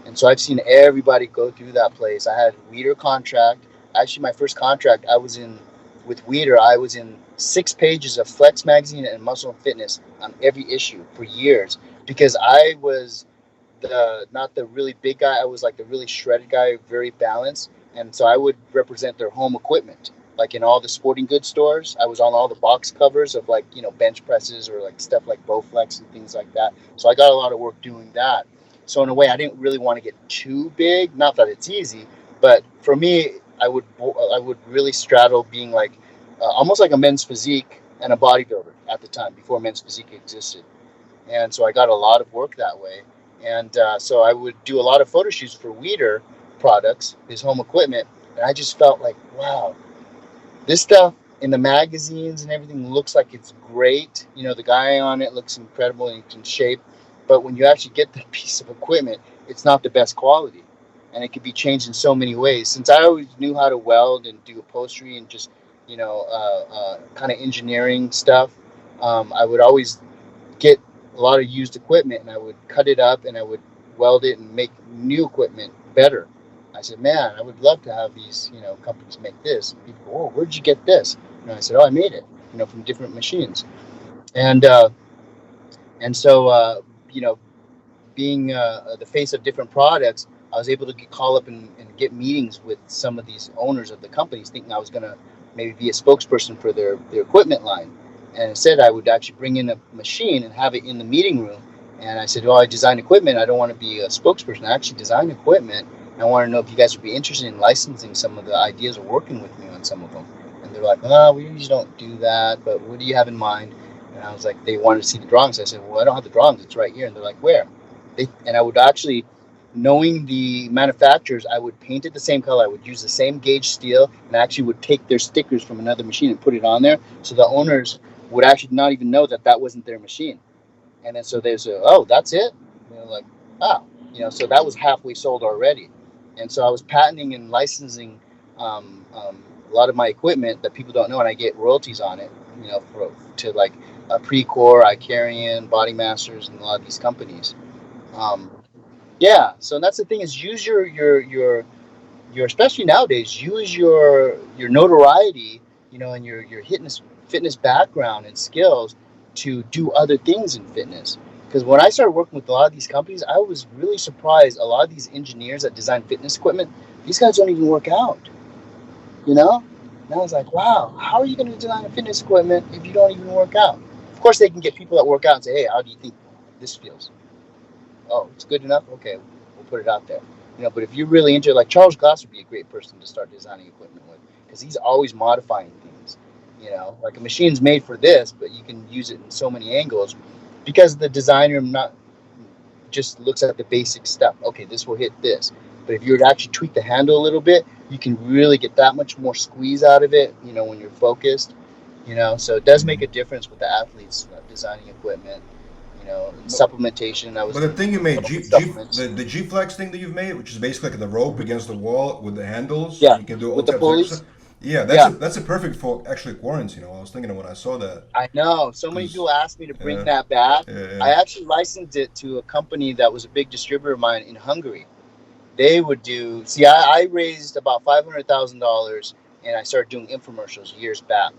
and so I've seen everybody go through that place. I had a Weider contract. Actually, my first contract I was in with Weider. I was in 6 pages of Flex magazine and Muscle and Fitness on every issue for years, because I was not the really big guy. I was like the really shredded guy, very balanced, and so I would represent their home equipment. Like in all the sporting goods stores, I was on all the box covers of like, bench presses or like stuff like Bowflex and things like that. So I got a lot of work doing that. So in a way, I didn't really want to get too big. Not that it's easy, but for me, I would really straddle being like almost like a men's physique and a bodybuilder at the time, before men's physique existed. And so I got a lot of work that way. And so I would do a lot of photo shoots for Weider products, his home equipment. And I just felt like, wow, this stuff in the magazines and everything looks like it's great. The guy on it looks incredible and in shape. But when you actually get the piece of equipment, it's not the best quality. And it could be changed in so many ways. Since I always knew how to weld and do upholstery and just, kind of engineering stuff, I would always get a lot of used equipment and I would cut it up and I would weld it and make new equipment better. I said, man, I would love to have these, companies make this. And people go, oh, where'd you get this? And I said, oh, I made it, from different machines. And so, being the face of different products, I was able to call up and get meetings with some of these owners of the companies, thinking I was going to maybe be a spokesperson for their equipment line. And instead, I would actually bring in a machine and have it in the meeting room. And I said, well, I design equipment. I don't want to be a spokesperson. I actually design equipment. I want to know if you guys would be interested in licensing some of the ideas or working with me on some of them. And they're like, oh, we usually don't do that, but what do you have in mind? And I was like, they wanted to see the drawings. I said, well, I don't have the drawings. It's right here. And they're like, where? And I would actually, knowing the manufacturers, I would paint it the same color. I would use the same gauge steel, and I actually would take their stickers from another machine and put it on there. So the owners would actually not even know that wasn't their machine. And then so they say, oh, that's it? And they're like, wow. So that was halfway sold already. And so I was patenting and licensing lot of my equipment that people don't know, and I get royalties on it, you know, to like Precor, Icarian, Body Masters, and a lot of these companies. Yeah, so that's the thing, is use your especially nowadays, use your notoriety, you know, and your fitness background and skills to do other things in fitness. Because when I started working with a lot of these companies, I was really surprised. A lot of these engineers that design fitness equipment, these guys don't even work out, you know? And I was like, wow, how are you going to design a fitness equipment if you don't even work out? Of course, they can get people that work out and say, hey, how do you think this feels? Oh, it's good enough? Okay, we'll put it out there. You know, but if you're really into it, like Charles Glass would be a great person to start designing equipment with, because he's always modifying things. You know, like a machine's made for this, but you can use it in so many angles, because the designer not just looks at the basic stuff. Okay, this will hit this. But if you were to actually tweak the handle a little bit, you can really get that much more squeeze out of it, you know, when you're focused. You know, so it does make a difference with the athletes designing equipment. You know, supplementation. But the thing you made, the G Flex thing that you've made, which is basically like the rope against the wall with the handles, yeah, and you can do all with the types pulleys. of exercise. Yeah, that's a perfect for actually quarantine. You know, I was thinking of when I saw that. I know. So many people asked me to bring that back. Yeah. I actually licensed it to a company that was a big distributor of mine in Hungary. They would do. See, I raised about $500,000, and I started doing infomercials years back.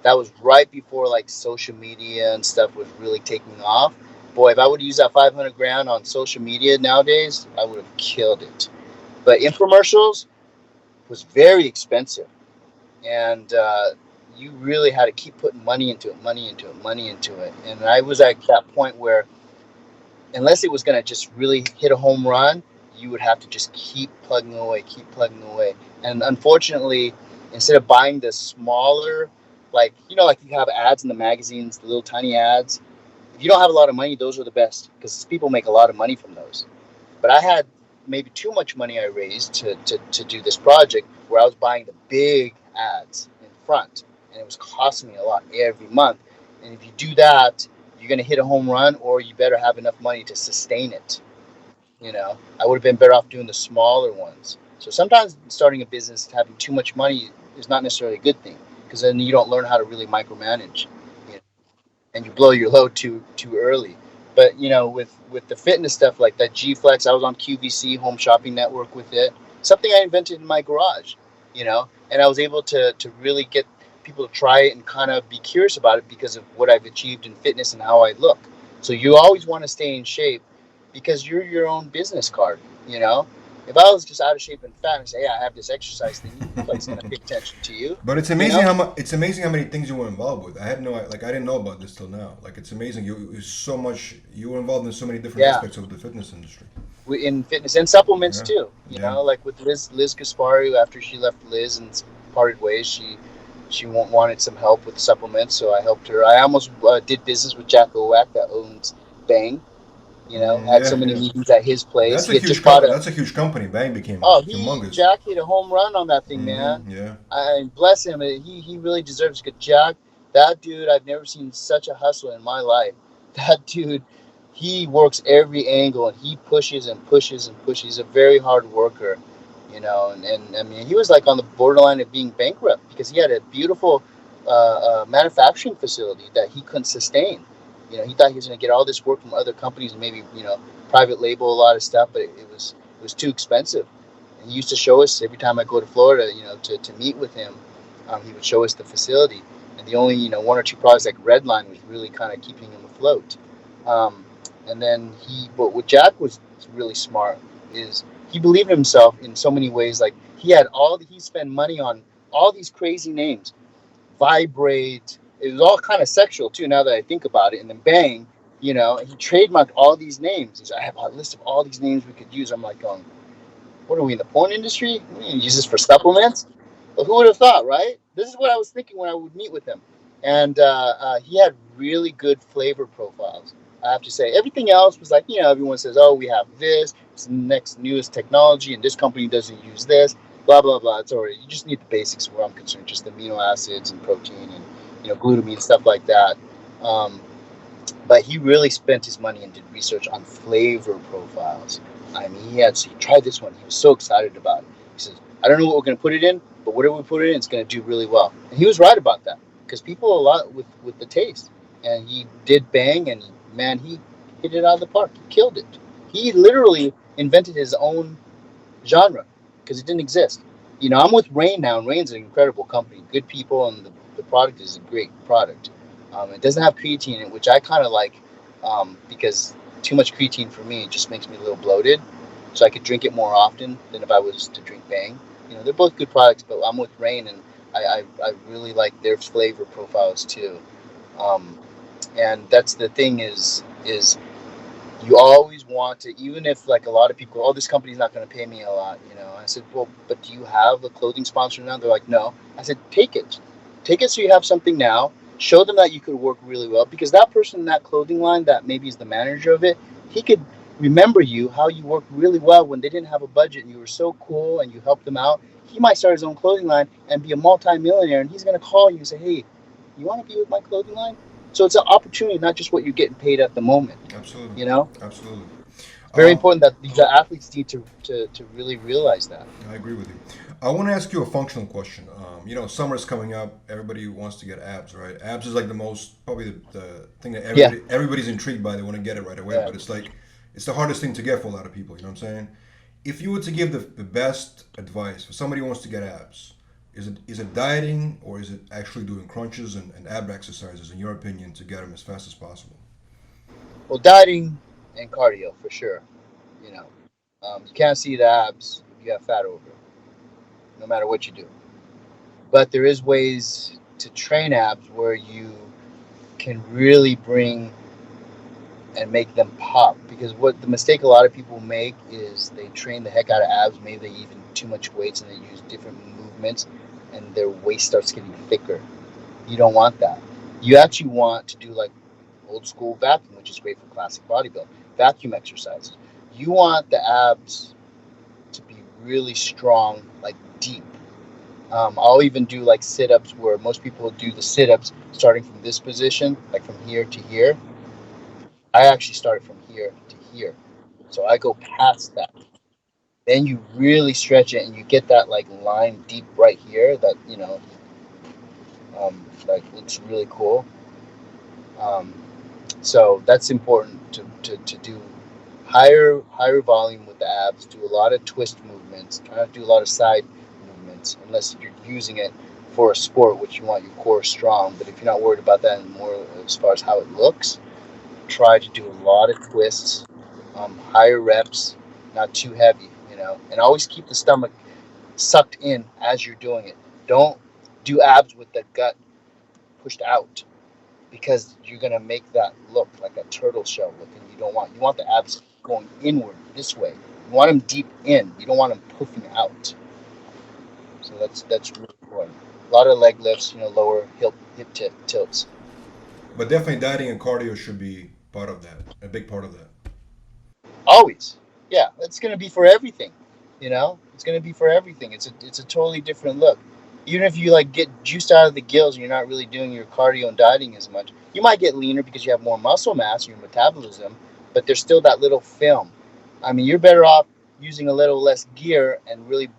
That was right before like social media and stuff was really taking off. Boy, if I would use that 500 grand on social media nowadays, I would have killed it. But infomercials was very expensive, and you really had to keep putting money into it. And I was at that point where, unless it was going to just really hit a home run, you would have to just keep plugging away. And unfortunately, instead of buying the smaller, like, you know, like you have ads in the magazines, the little tiny ads, if you don't have a lot of money, those are the best, because people make a lot of money from those. But I had maybe too much money I raised to do this project, where I was buying the big ads in front, and it was costing me a lot every month. And if you do that, you're going to hit a home run, or you better have enough money to sustain it. You know, I would have been better off doing the smaller ones. So sometimes starting a business, having too much money is not necessarily a good thing, because then you don't learn how to really micromanage, you know, and you blow your load too early. But, you know, with the fitness stuff like that G Flex, I was on QVC, Home Shopping Network, with it. Something I invented in my garage, you know, and I was able to really get people to try it and kind of be curious about it because of what I've achieved in fitness and how I look. So you always want to stay in shape, because you're your own business card, you know. If I was just out of shape and fat and say, hey, I have this exercise thing, nobody's going to pay attention to you. But it's amazing, you know? It's amazing how many things you were involved with. I didn't know about this till now. Like, it's amazing. You were involved in so many different aspects of the fitness industry. In fitness and supplements too, you know, like with Liz Gaspari, after she left Liz and parted ways, she wanted some help with supplements, so I helped her. I almost did business with Jack Owak, that owns Bang. You know, had so many meetings at his place. That's a huge company. Bang became humongous. Jack hit a home run on that thing, man. Yeah. I bless him. He really deserves good. Jack, that dude, I've never seen such a hustler in my life. That dude, he works every angle, and he pushes and pushes and pushes. He's a very hard worker, you know. And I mean, he was like on the borderline of being bankrupt, because he had a beautiful manufacturing facility that he couldn't sustain. You know, he thought he was going to get all this work from other companies and maybe, you know, private label a lot of stuff, but it was too expensive. And he used to show us every time I go to Florida, you know, to meet with him. He would show us the facility, and the only, you know, one or two products like Redline was really kind of keeping him afloat. And then but what Jack was really smart is he believed in himself in so many ways. Like, he spent money on all these crazy names, Vibrate. It was all kind of sexual too, now that I think about it. And then Bang, you know, he trademarked all these names. He's like, I have a list of all these names we could use. I'm like, going, what are we in the porn industry? We can use this for supplements? But who would have thought, right? This is what I was thinking when I would meet with him. And he had really good flavor profiles, I have to say. Everything else was like, you know, everyone says, oh, we have this. It's the next newest technology, and this company doesn't use this. Blah, blah, blah. It's already, you just need the basics where I'm concerned, just amino acids and protein and, you know, glutamine, stuff like that. But he really spent his money and did research on flavor profiles. I mean, he tried this one. He was so excited about it. He says, I don't know what we're going to put it in, but whatever we put it in, it's going to do really well. And he was right about that, because people a lot with the taste, and he did bang, and man, he hit it out of the park. He killed it. He literally invented his own genre because it didn't exist. You know, I'm with Rain now, and Rain's an incredible company, good people, and the product is a great product. It doesn't have creatine in it, which I kind of like, because too much creatine for me just makes me a little bloated. So I could drink it more often than if I was to drink Bang. You know, they're both good products, but I'm with Rain, and I really like their flavor profiles too. And that's the thing is you always want to, even if like a lot of people, oh, this company's not going to pay me a lot, you know. I said, well, but do you have a clothing sponsor now? They're like, no. I said, take it so you have something now. Show them that you could work really well, because that person in that clothing line that maybe is the manager of it, he could remember you, how you worked really well when they didn't have a budget and you were so cool and you helped them out. He might start his own clothing line and be a multi-millionaire, and he's going to call you and say, hey, you want to be with my clothing line? So it's an opportunity, not just what you're getting paid at the moment. Absolutely. You know? Absolutely. Very important that these athletes need to really realize that. I agree with you. I want to ask you a functional question. You know, summer's coming up. Everybody wants to get abs, right? Abs is like the most, probably the thing that everybody's intrigued by. They want to get it right away. But it's like, it's the hardest thing to get for a lot of people. You know what I'm saying? If you were to give the best advice for somebody who wants to get abs, is it dieting, or is it actually doing crunches and ab exercises, in your opinion, to get them as fast as possible? Well, dieting and cardio for sure. You know, you can't see the abs if you have fat over, no matter what you do. But there is ways to train abs where you can really bring and make them pop. Because what the mistake a lot of people make is they train the heck out of abs. Maybe they even too much weights and they use different movements, and their waist starts getting thicker. You don't want that. You actually want to do like old school vacuum, which is great for classic bodybuilding. Vacuum exercises. You want the abs to be really strong, like deep. I'll even do like sit-ups, where most people do the sit-ups starting from this position, like from here to here. I actually started from here to here. So I go past that. Then you really stretch it, and you get that like line deep right here that, you know, like looks really cool. So that's important to do higher volume with the abs. Do a lot of twist movements. Try not to do a lot of side movements unless you're using it for a sport, which you want your core strong. But if you're not worried about that, and more as far as how it looks, try to do a lot of twists, higher reps, not too heavy, you know. And always keep the stomach sucked in as you're doing it. Don't do abs with the gut pushed out, because you're going to make that look like a turtle shell look, and you want the abs going inward this way. You want them deep in. You don't want them puffing out. So that's really important. A lot of leg lifts, you know, lower hip tilts. But definitely dieting and cardio should be part of that, a big part of that. Always. Yeah, it's going to be for everything, you know? It's going to be for everything. It's a totally different look. Even if you like get juiced out of the gills and you're not really doing your cardio and dieting as much, you might get leaner because you have more muscle mass, your metabolism, but there's still that little film. I mean, you're better off using a little less gear and really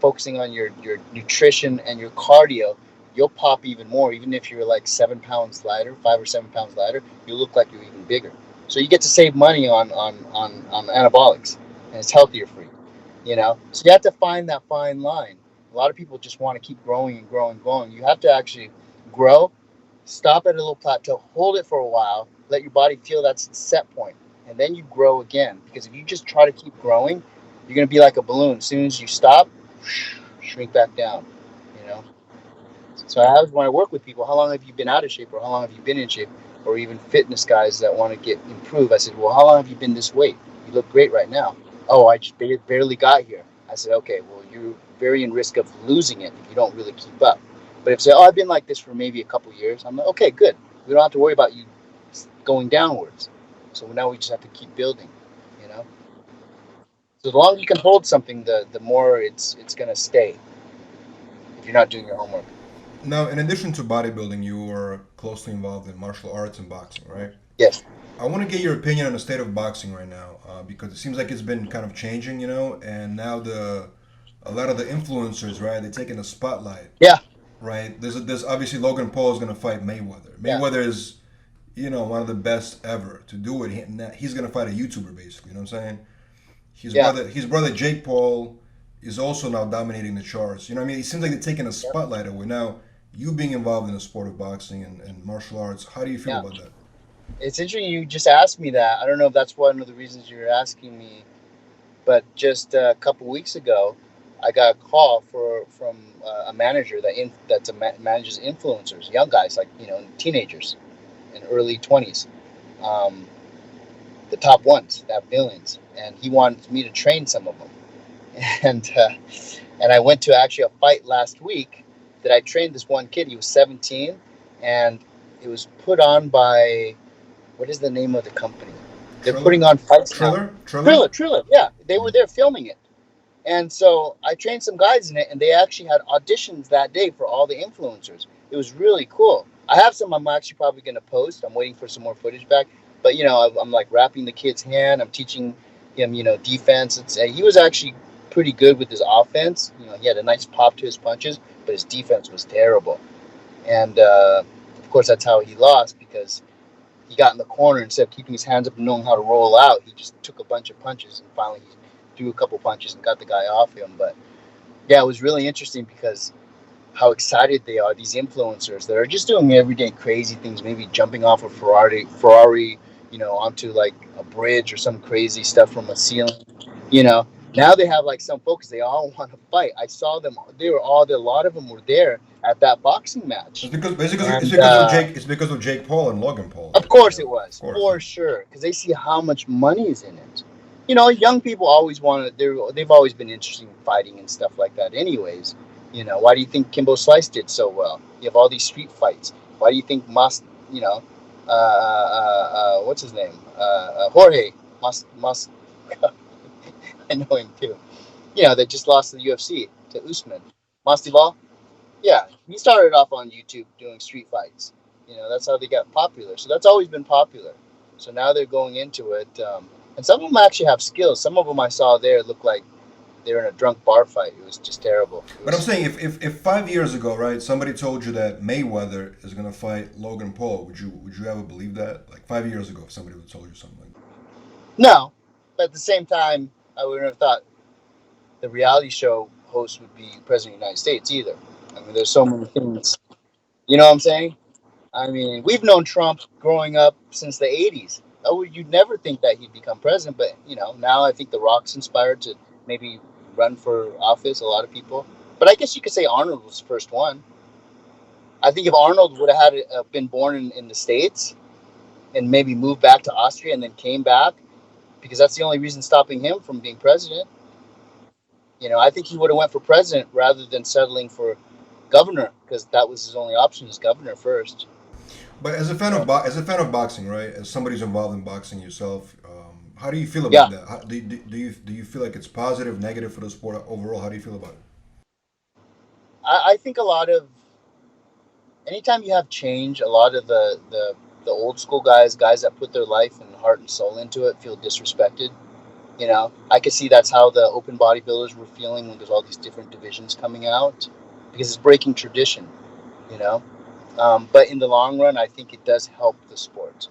focusing on your nutrition and your cardio. You'll pop even more. Even if you're like 7 pounds lighter, 5 or 7 pounds lighter, you look like you're even bigger. So you get to save money on anabolics, and it's healthier for you, you know? So you have to find that fine line. A lot of people just want to keep growing and growing and growing. You have to actually grow, stop at a little plateau, hold it for a while, let your body feel that's the set point, and then you grow again. Because if you just try to keep growing, you're going to be like a balloon. As soon as you stop, shrink back down, you know? So when I work with people, how long have you been out of shape, or how long have you been in shape, or even fitness guys that want to improve? I said, well, how long have you been this weight? You look great right now. Oh, I just barely got here. I said, okay, well, you're very in risk of losing it if you don't really keep up. But if you say, oh, I've been like this for maybe a couple years, I'm like, okay, good. We don't have to worry about you going downwards. So now we just have to keep building, you know? So the longer you can hold something, the more it's going to stay if you're not doing your homework. Now, in addition to bodybuilding, you were closely involved in martial arts and boxing, right? Yes. I want to get your opinion on the state of boxing right now, because it seems like it's been kind of changing, you know, and now the a lot of the influencers, right? They're taking the spotlight, Yeah, right? There's obviously Logan Paul is going to fight Mayweather. yeah, Mayweather is, one of the best ever to do it. He's going to fight a YouTuber, basically. You know what I'm saying? yeah, His brother Jake Paul is also now dominating the charts. You know what I mean? It seems like they're taking a yep, spotlight away. Now, you being involved in the sport of boxing and martial arts, how do you feel yeah. about that? It's interesting you just asked me that. I don't know if that's one of the reasons you're asking me, but just a couple weeks ago, I got a call from a manager manages influencers, young guys like teenagers in early 20s, um, the top ones that have millions, and he wanted me to train some of them, and I went to actually a fight last week that I trained this one kid. He was 17, and it was put on by, what is the name of the company? They're Triller? putting on fights now. Triller? Triller, yeah. They were there filming it. And so I trained some guys in it, and they actually had auditions that day for all the influencers. It was really cool. I have some I'm actually probably going to post. I'm waiting for some more footage back. But, I'm like wrapping the kid's hand. I'm teaching him, defense. He was actually pretty good with his offense. He had a nice pop to his punches, but his defense was terrible. And, of course, that's how he lost, because he got in the corner, instead of keeping his hands up and knowing how to roll out, he just took a bunch of punches, and finally he threw a couple punches and got the guy off him. But yeah, it was really interesting because how excited they are, these influencers that are just doing everyday crazy things, maybe jumping off a Ferrari, onto like a bridge or some crazy stuff from a ceiling. You know, now they have like some focus. They all want to fight. I saw them. A lot of them were there at that boxing match. It's And because of Jake. It's because of Jake Paul and Logan Paul. of Right? course Yeah, it of was, course. for sure, because they see how much money is in it. Young people always want to. They've always been interested in fighting and stuff like that. Anyways, why do you think Kimbo Slice did so well? You have all these street fights. Why do you think what's his name? Jorge Mas. I know him too. That just lost to the UFC to Usman. Masvidal. Yeah, he started off on YouTube doing street fights. That's how they got popular. So that's always been popular. So now they're going into it, and some of them actually have skills. Some of them I saw there look like they were in a drunk bar fight. It was just terrible. But I'm saying, if 5 years ago, right, somebody told you that Mayweather is gonna fight Logan Paul, would you ever believe that? Like 5 years ago, if somebody would have told you something like that. No, but at the same time, I wouldn't have thought the reality show host would be President of the United States either. I mean, there's so many things. You know what I'm saying? I mean, we've known Trump growing up since the 80s. You'd never think that he'd become president, but, now I think The Rock's inspired to maybe run for office, a lot of people. But I guess you could say Arnold was the first one. I think if Arnold would have been born in the States and maybe moved back to Austria and then came back, because that's the only reason stopping him from being president. I think he would have went for president rather than settling for governor, because that was his only option, is governor first. But as a fan of boxing, right? As somebody who's involved in boxing yourself, how do you feel Yeah, about that? Do you feel like it's positive, negative for the sport overall? How do you feel about it? I think a lot of, anytime you have change, a lot of the old school guys that put their life and heart and soul into it, feel disrespected. I could see that's how the open bodybuilders were feeling when there's all these different divisions coming out, because it's breaking tradition. You know, but in the long run, I think it does help the sport.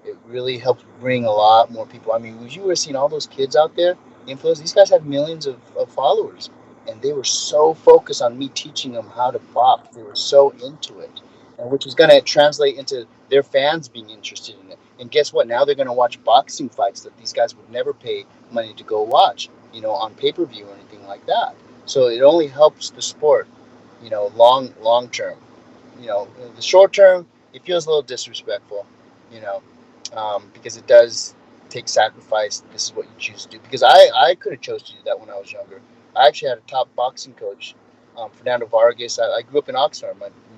It really helps bring a lot more people. I mean, you were seeing all those kids out there, influencers. These guys have millions of followers, and they were so focused on me teaching them how to box. They were so into it, and which is going to translate into their fans being interested in it. And guess what? Now they're going to watch boxing fights that these guys would never pay money to go watch, on pay-per-view or anything like that. So it only helps the sport, long term. The short term, it feels a little disrespectful, you know, because it does take sacrifice. This is what you choose to do. Because I could have chose to do that when I was younger. I actually had a top boxing coach, Fernando Vargas. I grew up in Oxnard.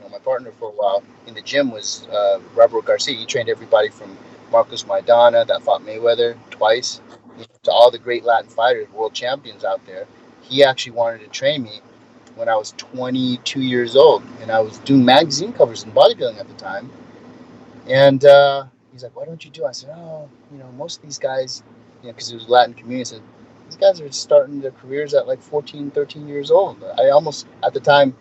My partner for a while in the gym was Robert Garcia. He trained everybody from Marcos Maidana, that fought Mayweather twice, to all the great Latin fighters, world champions out there. He actually wanted to train me when I was 22 years old, and I was doing magazine covers in bodybuilding at the time. And he's like, "Why don't you do it?" I said, "Oh, most of these guys, because it was Latin community, said These guys are starting their careers at like 14, 13 years old. I almost, at the time,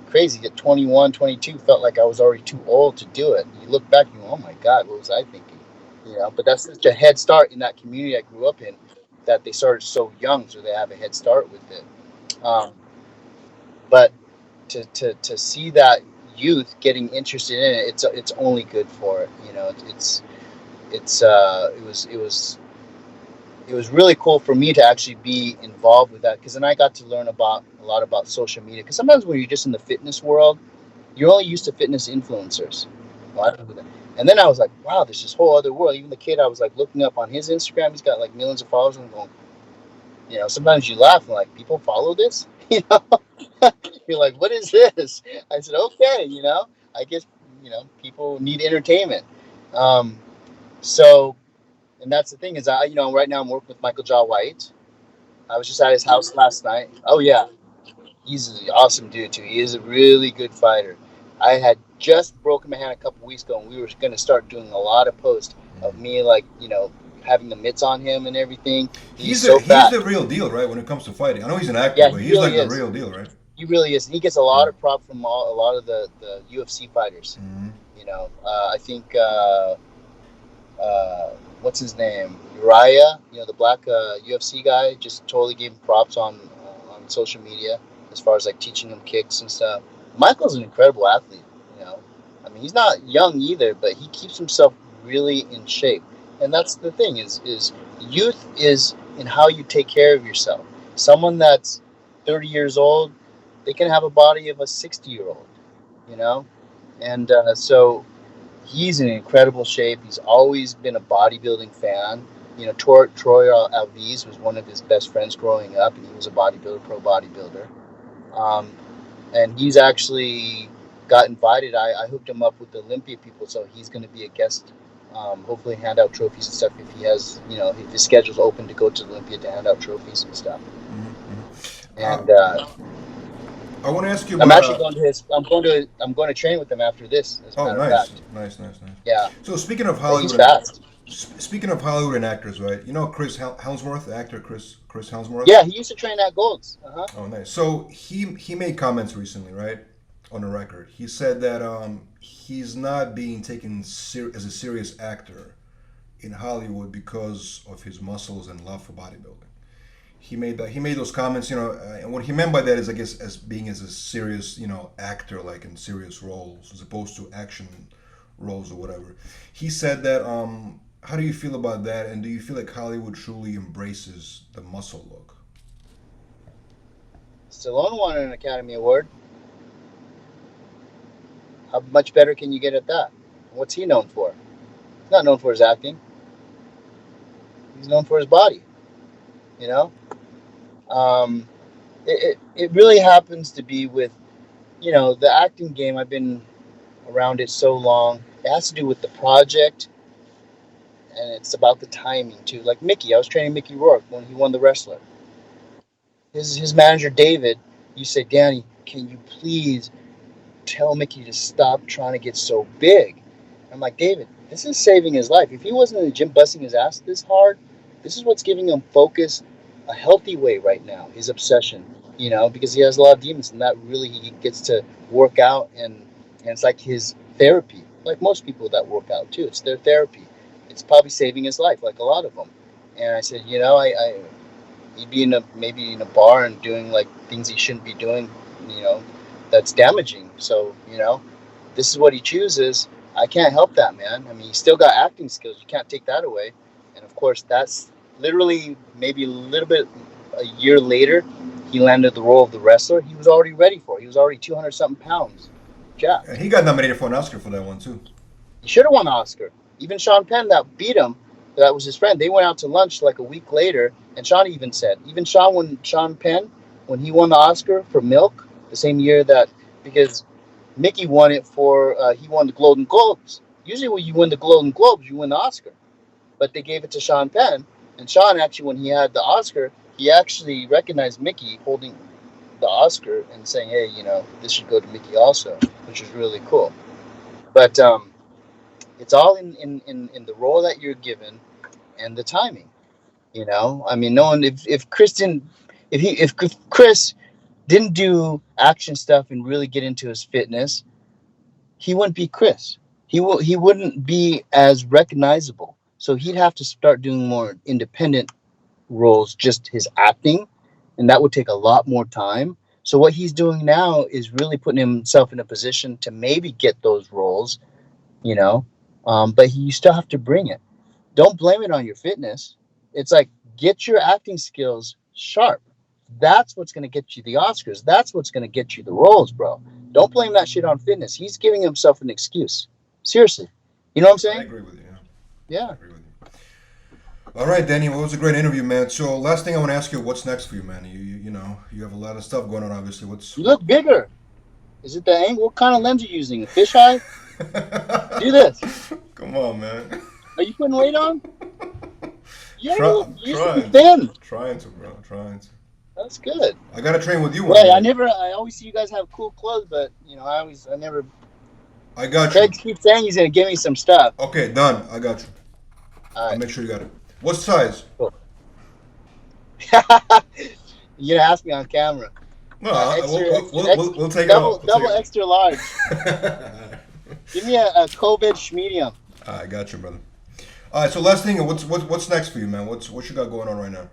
crazy, at 21, 22, felt like I was already too old to do it. You look back and you go, oh my God, what was I thinking? You know, but that's such a head start in that community I grew up in, that they started so young, so they have a head start with it. Um, but to see that youth getting interested in it, it's only good for it. You know, it was really cool for me to actually be involved with that, because then I got to learn about a lot about social media. Because sometimes when you're just in the fitness world, you're only used to fitness influencers. Well, and then I was like, wow, there's this whole other world. Even the kid I was like looking up on his Instagram, he's got like millions of followers, and I'm going, you know, sometimes you laugh and like, people follow this, you know. You're like, what is this? I said, okay, you know, I guess, you know, people need entertainment. Um, so, and that's the thing is, you know, right now I'm working with Michael Jai White. I was just at his house last night. Oh yeah, he's an awesome dude too. He is a really good fighter. I had just broken my hand a couple weeks ago, and we were going to start doing a lot of posts of me, like, you know, having the mitts on him and everything. He's so fat. He's the real deal, right? When it comes to fighting, I know he's an actor, Yeah, but he he's really like the is. real deal, right? He really is. And he gets a lot of prop from a lot of the UFC fighters. Mm-hmm. You know, I think what's his name, Uriah, you know, the black UFC guy, just totally gave him props on social media as far as like teaching him kicks and stuff. Michael's an incredible athlete. You know, I mean, he's not young either, but he keeps himself really in shape. And that's the thing is youth is in how you take care of yourself. Someone that's 30 years old, they can have a body of a 60-year-old. You know, and so he's in incredible shape. He's always been a bodybuilding fan. You know, Troy Alves was one of his best friends growing up, and he was a bodybuilder, pro bodybuilder. Um, and he's actually got invited. I hooked him up with the Olympia people, so he's going to be a guest. Hopefully, hand out trophies and stuff if he has, you know, if his schedule's open to go to Olympia to hand out trophies and stuff. Mm-hmm. And I want to ask you I'm about. actually going to his. I'm going to train with him after this. As a matter of fact. Nice. Yeah. So speaking of Well, he's Hollywood, fast. speaking of Hollywood and actors, right? You know Chris Helmsworth, the actor Chris Helmsworth. Yeah, he used to train at Gold's. Uh-huh. Oh, nice. So he made comments recently, right? On the record, he said that he's not being taken as a serious actor in Hollywood because of his muscles and love for bodybuilding. He made those comments, you know, and what he meant by that is, I guess, as being as a serious, you know, actor, like in serious roles as opposed to action roles or whatever. He said that. How do you feel about that? And do you feel like Hollywood truly embraces the muscle look? Stallone won an Academy Award. How much better can you get at that? What's he known for? He's not known for his acting. He's known for his body. You know, um, it really happens to be with, you know, the acting game. I've been around it so long. It has to do with the project, and it's about the timing too. Like Mickey, I was training Mickey Rourke when he won The Wrestler. His manager David, you say, Danny, can you please tell Mickey to stop trying to get so big? I'm like, David, this is saving his life. If he wasn't in the gym busting his ass this hard, this is what's giving him focus a healthy way right now, his obsession, you know, because he has a lot of demons, and that really he gets to work out, and it's like his therapy. Like most people that work out too, it's their therapy. It's probably saving his life, like a lot of them. And I said, you know, he'd be maybe in a bar and doing like things he shouldn't be doing, you know, that's damaging. So, you know, this is what he chooses. I can't help that, man. I mean, he's still got acting skills. You can't take that away. And of course, that's literally maybe a little bit a year later, he landed the role of the wrestler. He was already ready for it. He was already 200 something pounds. Jack. And he got nominated for an Oscar for that one too. He should have won the Oscar. Even Sean Penn, that beat him, that was his friend. They went out to lunch like a week later, and Sean even said, even Sean Penn, when he won the Oscar for Milk, the same year that, because Mickey won it for, he won the Golden Globes. Usually when you win the Golden Globes, you win the Oscar. But they gave it to Sean Penn, and Sean actually, when he had the Oscar, he actually recognized Mickey holding the Oscar and saying, hey, you know, this should go to Mickey also, which was really cool. But it's all in the role that you're given and the timing. You know, I mean, no one. If Chris didn't, if Chris didn't do action stuff and really get into his fitness, he wouldn't be Chris. He wouldn't be as recognizable. So he'd have to start doing more independent roles, just his acting, and that would take a lot more time. So what he's doing now is really putting himself in a position to maybe get those roles, you know. But you still have to bring it. Don't blame it on your fitness. It's like, get your acting skills sharp. That's what's going to get you the Oscars. That's what's going to get you the roles, bro. Don't blame that shit on fitness. He's giving himself an excuse. Seriously. You know what I'm I saying? agree with you. Yeah. I agree with you. All right, Danny. Well, it was a great interview, man. So, last thing I want to ask you, what's next for you, man? You know, you have a lot of stuff going on. Obviously, what's You look bigger. Is it the angle? What kind of lens are you using? A fisheye? Do this. Come on, man. Are you putting weight on? Yeah, Trying, you used to be thin. trying to, bro. Trying to. That's good. I gotta train with you one Yeah, day. I always see you guys have cool clothes, but you know, I never. I got you. Craig keeps saying he's gonna give me some stuff. Okay, done. I got you. All I'll right. make sure you got it. What size? Cool. You're gonna ask me on camera. No, we'll take double, it off. double extra large. Give me a COVID medium. I got you, brother. All right. So last thing, what's next for you, man? What you got going on right now?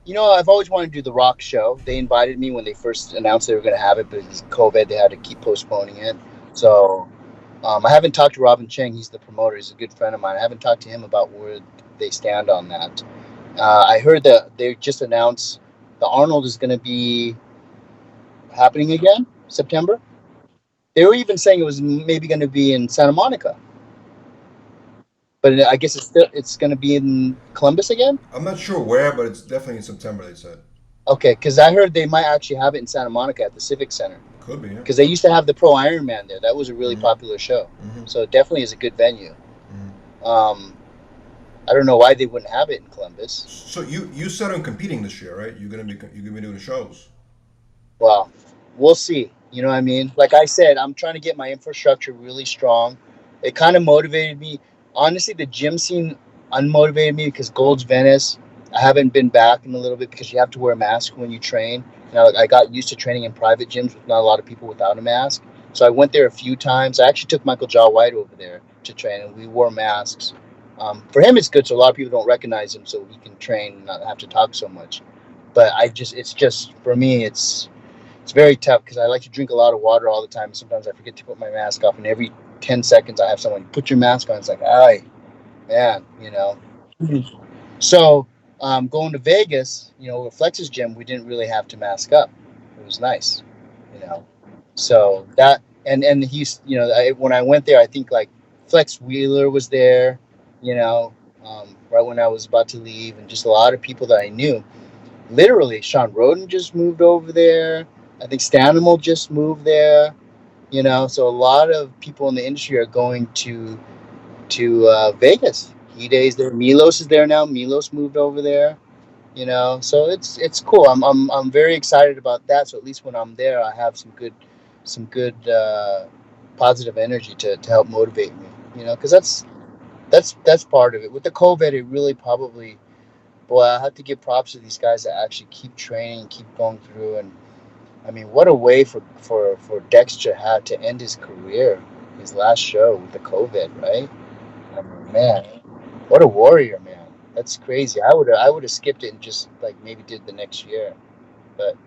You know, I've always wanted to do the Rock show. They invited me when they first announced they were going to have it, but because of COVID, they had to keep postponing it. So, I haven't talked to Robin Cheng. He's the promoter. He's a good friend of mine. I haven't talked to him about where they stand on that. I heard that they just announced the Arnold is going to be happening again, September. They were even saying it was maybe going to be in Santa Monica, but I guess it's going to be in Columbus again. I'm not sure where, but it's definitely in September. They said. Okay, because I heard they might actually have it in Santa Monica at the Civic Center. Could be. Yeah. Because they used to have the Pro Ironman there. That was a really popular show. Mm-hmm. So it definitely is a good venue. Mm-hmm. I don't know why they wouldn't have it in Columbus. So you set on competing this year, right? You're gonna be doing shows. Well, we'll see. You know what I mean? Like I said, I'm trying to get my infrastructure really strong. It kind of motivated me. Honestly, the gym scene unmotivated me because Gold's Venice. I haven't been back in a little bit because you have to wear a mask when you train. Now, I got used to training in private gyms with not a lot of people without a mask. So I went there a few times. I actually took Michael Jaw White over there to train, and we wore masks. For him, it's good, so a lot of people don't recognize him, so he can train and not have to talk so much. But it's just, for me, it's very tough because I like to drink a lot of water all the time. And sometimes I forget to put my mask off, and every 10 seconds I have someone put your mask on. It's like, ay, man, you know. So going to Vegas, you know, with Flex's gym, we didn't really have to mask up. It was nice, you know. So that and he's, you know, when I went there, I think like Flex Wheeler was there, you know, right when I was about to leave, and just a lot of people that I knew. Literally, Sean Roden just moved over there. I think Stanimal just moved there, you know. So a lot of people in the industry are going to Vegas. E-Day's there. Milos is there now. Milos moved over there, you know. So it's cool. I'm very excited about that. So at least when I'm there, I have some good positive energy to help motivate me, you know, because that's part of it. With the COVID, it really probably, boy, I have to give props to these guys that actually keep training, keep going through. And I mean, what a way for Dexter had to end his career, his last show with the COVID, right? I mean, man, what a warrior, man. That's crazy. I would have skipped it and just like maybe did the next year, but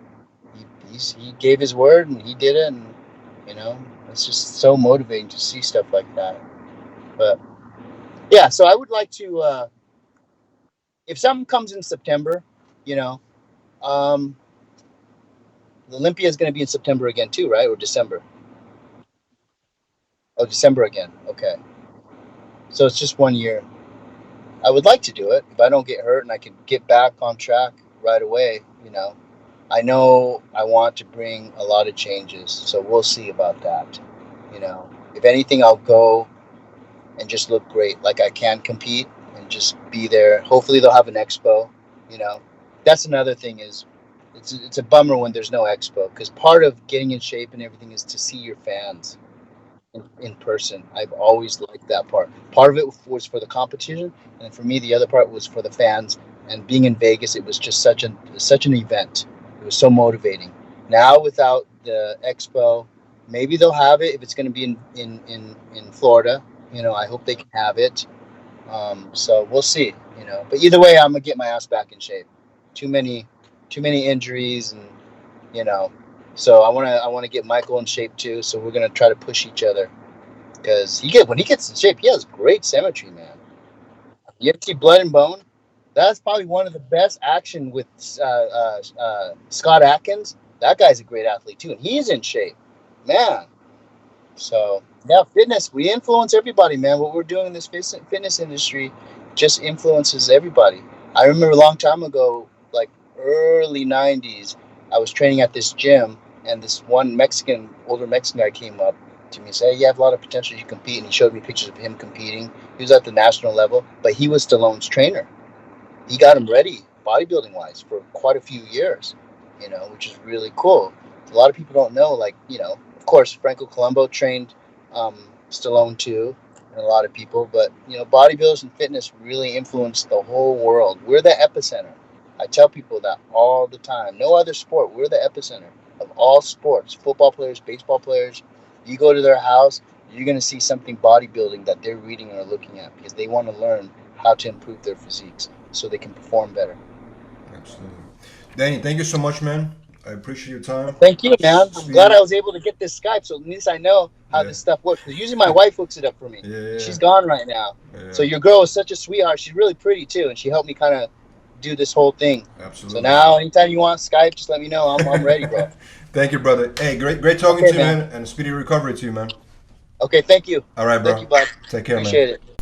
he gave his word and he did it, and you know, it's just so motivating to see stuff like that. But yeah, so I would like to, if something comes in September, you know, the Olympia is going to be in September again too, right? Or December? Oh, December again. Okay. So it's just 1 year. I would like to do it if I don't get hurt and I can get back on track right away. You know I want to bring a lot of changes, so we'll see about that. You know, if anything, I'll go and just look great, like I can compete and just be there. Hopefully they'll have an expo. You know, that's another thing is it's a bummer when there's no expo, because part of getting in shape and everything is to see your fans. in person. I've always liked that part. Part of it was for the competition, and for me, the other part was for the fans. And being in Vegas, it was just such an event. It was so motivating. Now without the expo, maybe they'll have it if it's going to be in Florida. I hope they can have it. So we'll see. But either way, I'm gonna get my ass back in shape. Too many injuries, and you know. So I wanna get Michael in shape too. So we're gonna try to push each other because when he gets in shape, he has great symmetry, man. You ever see Blood and Bone? That's probably one of the best action with Scott Atkins. That guy's a great athlete too, and he's in shape, man. So yeah, fitness. We influence everybody, man. What we're doing in this fitness industry just influences everybody. I remember a long time ago, like early '90s, I was training at this gym, and this one older Mexican guy came up to me and said, "Hey, you have a lot of potential. You compete." And he showed me pictures of him competing. He was at the national level, but he was Stallone's trainer. He got him ready bodybuilding wise for quite a few years, which is really cool. A lot of people don't know, of course, Franco Columbu trained Stallone too, and a lot of people, but bodybuilders and fitness really influence the whole world. We're the epicenter. I tell people that all the time. No other sport. We're the epicenter of all sports. Football players, baseball players. You go to their house, you're going to see something bodybuilding that they're reading or looking at because they want to learn how to improve their physiques so they can perform better. Absolutely. Danny, thank you so much, man. I appreciate your time. Thank you, man. I'm glad I was able to get this Skype, so at least I know how this stuff works. Because usually my wife hooks it up for me. Yeah. She's gone right now. Yeah. So your girl is such a sweetheart. She's really pretty too, and she helped me kind of do this whole thing. Absolutely. So now, anytime you want Skype, just let me know. I'm ready, bro. Thank you, brother. Hey, great talking to you, man, and speedy recovery to you, man. Okay, thank you. All right, bro. Thank you, bud. Take care, Appreciate man. it.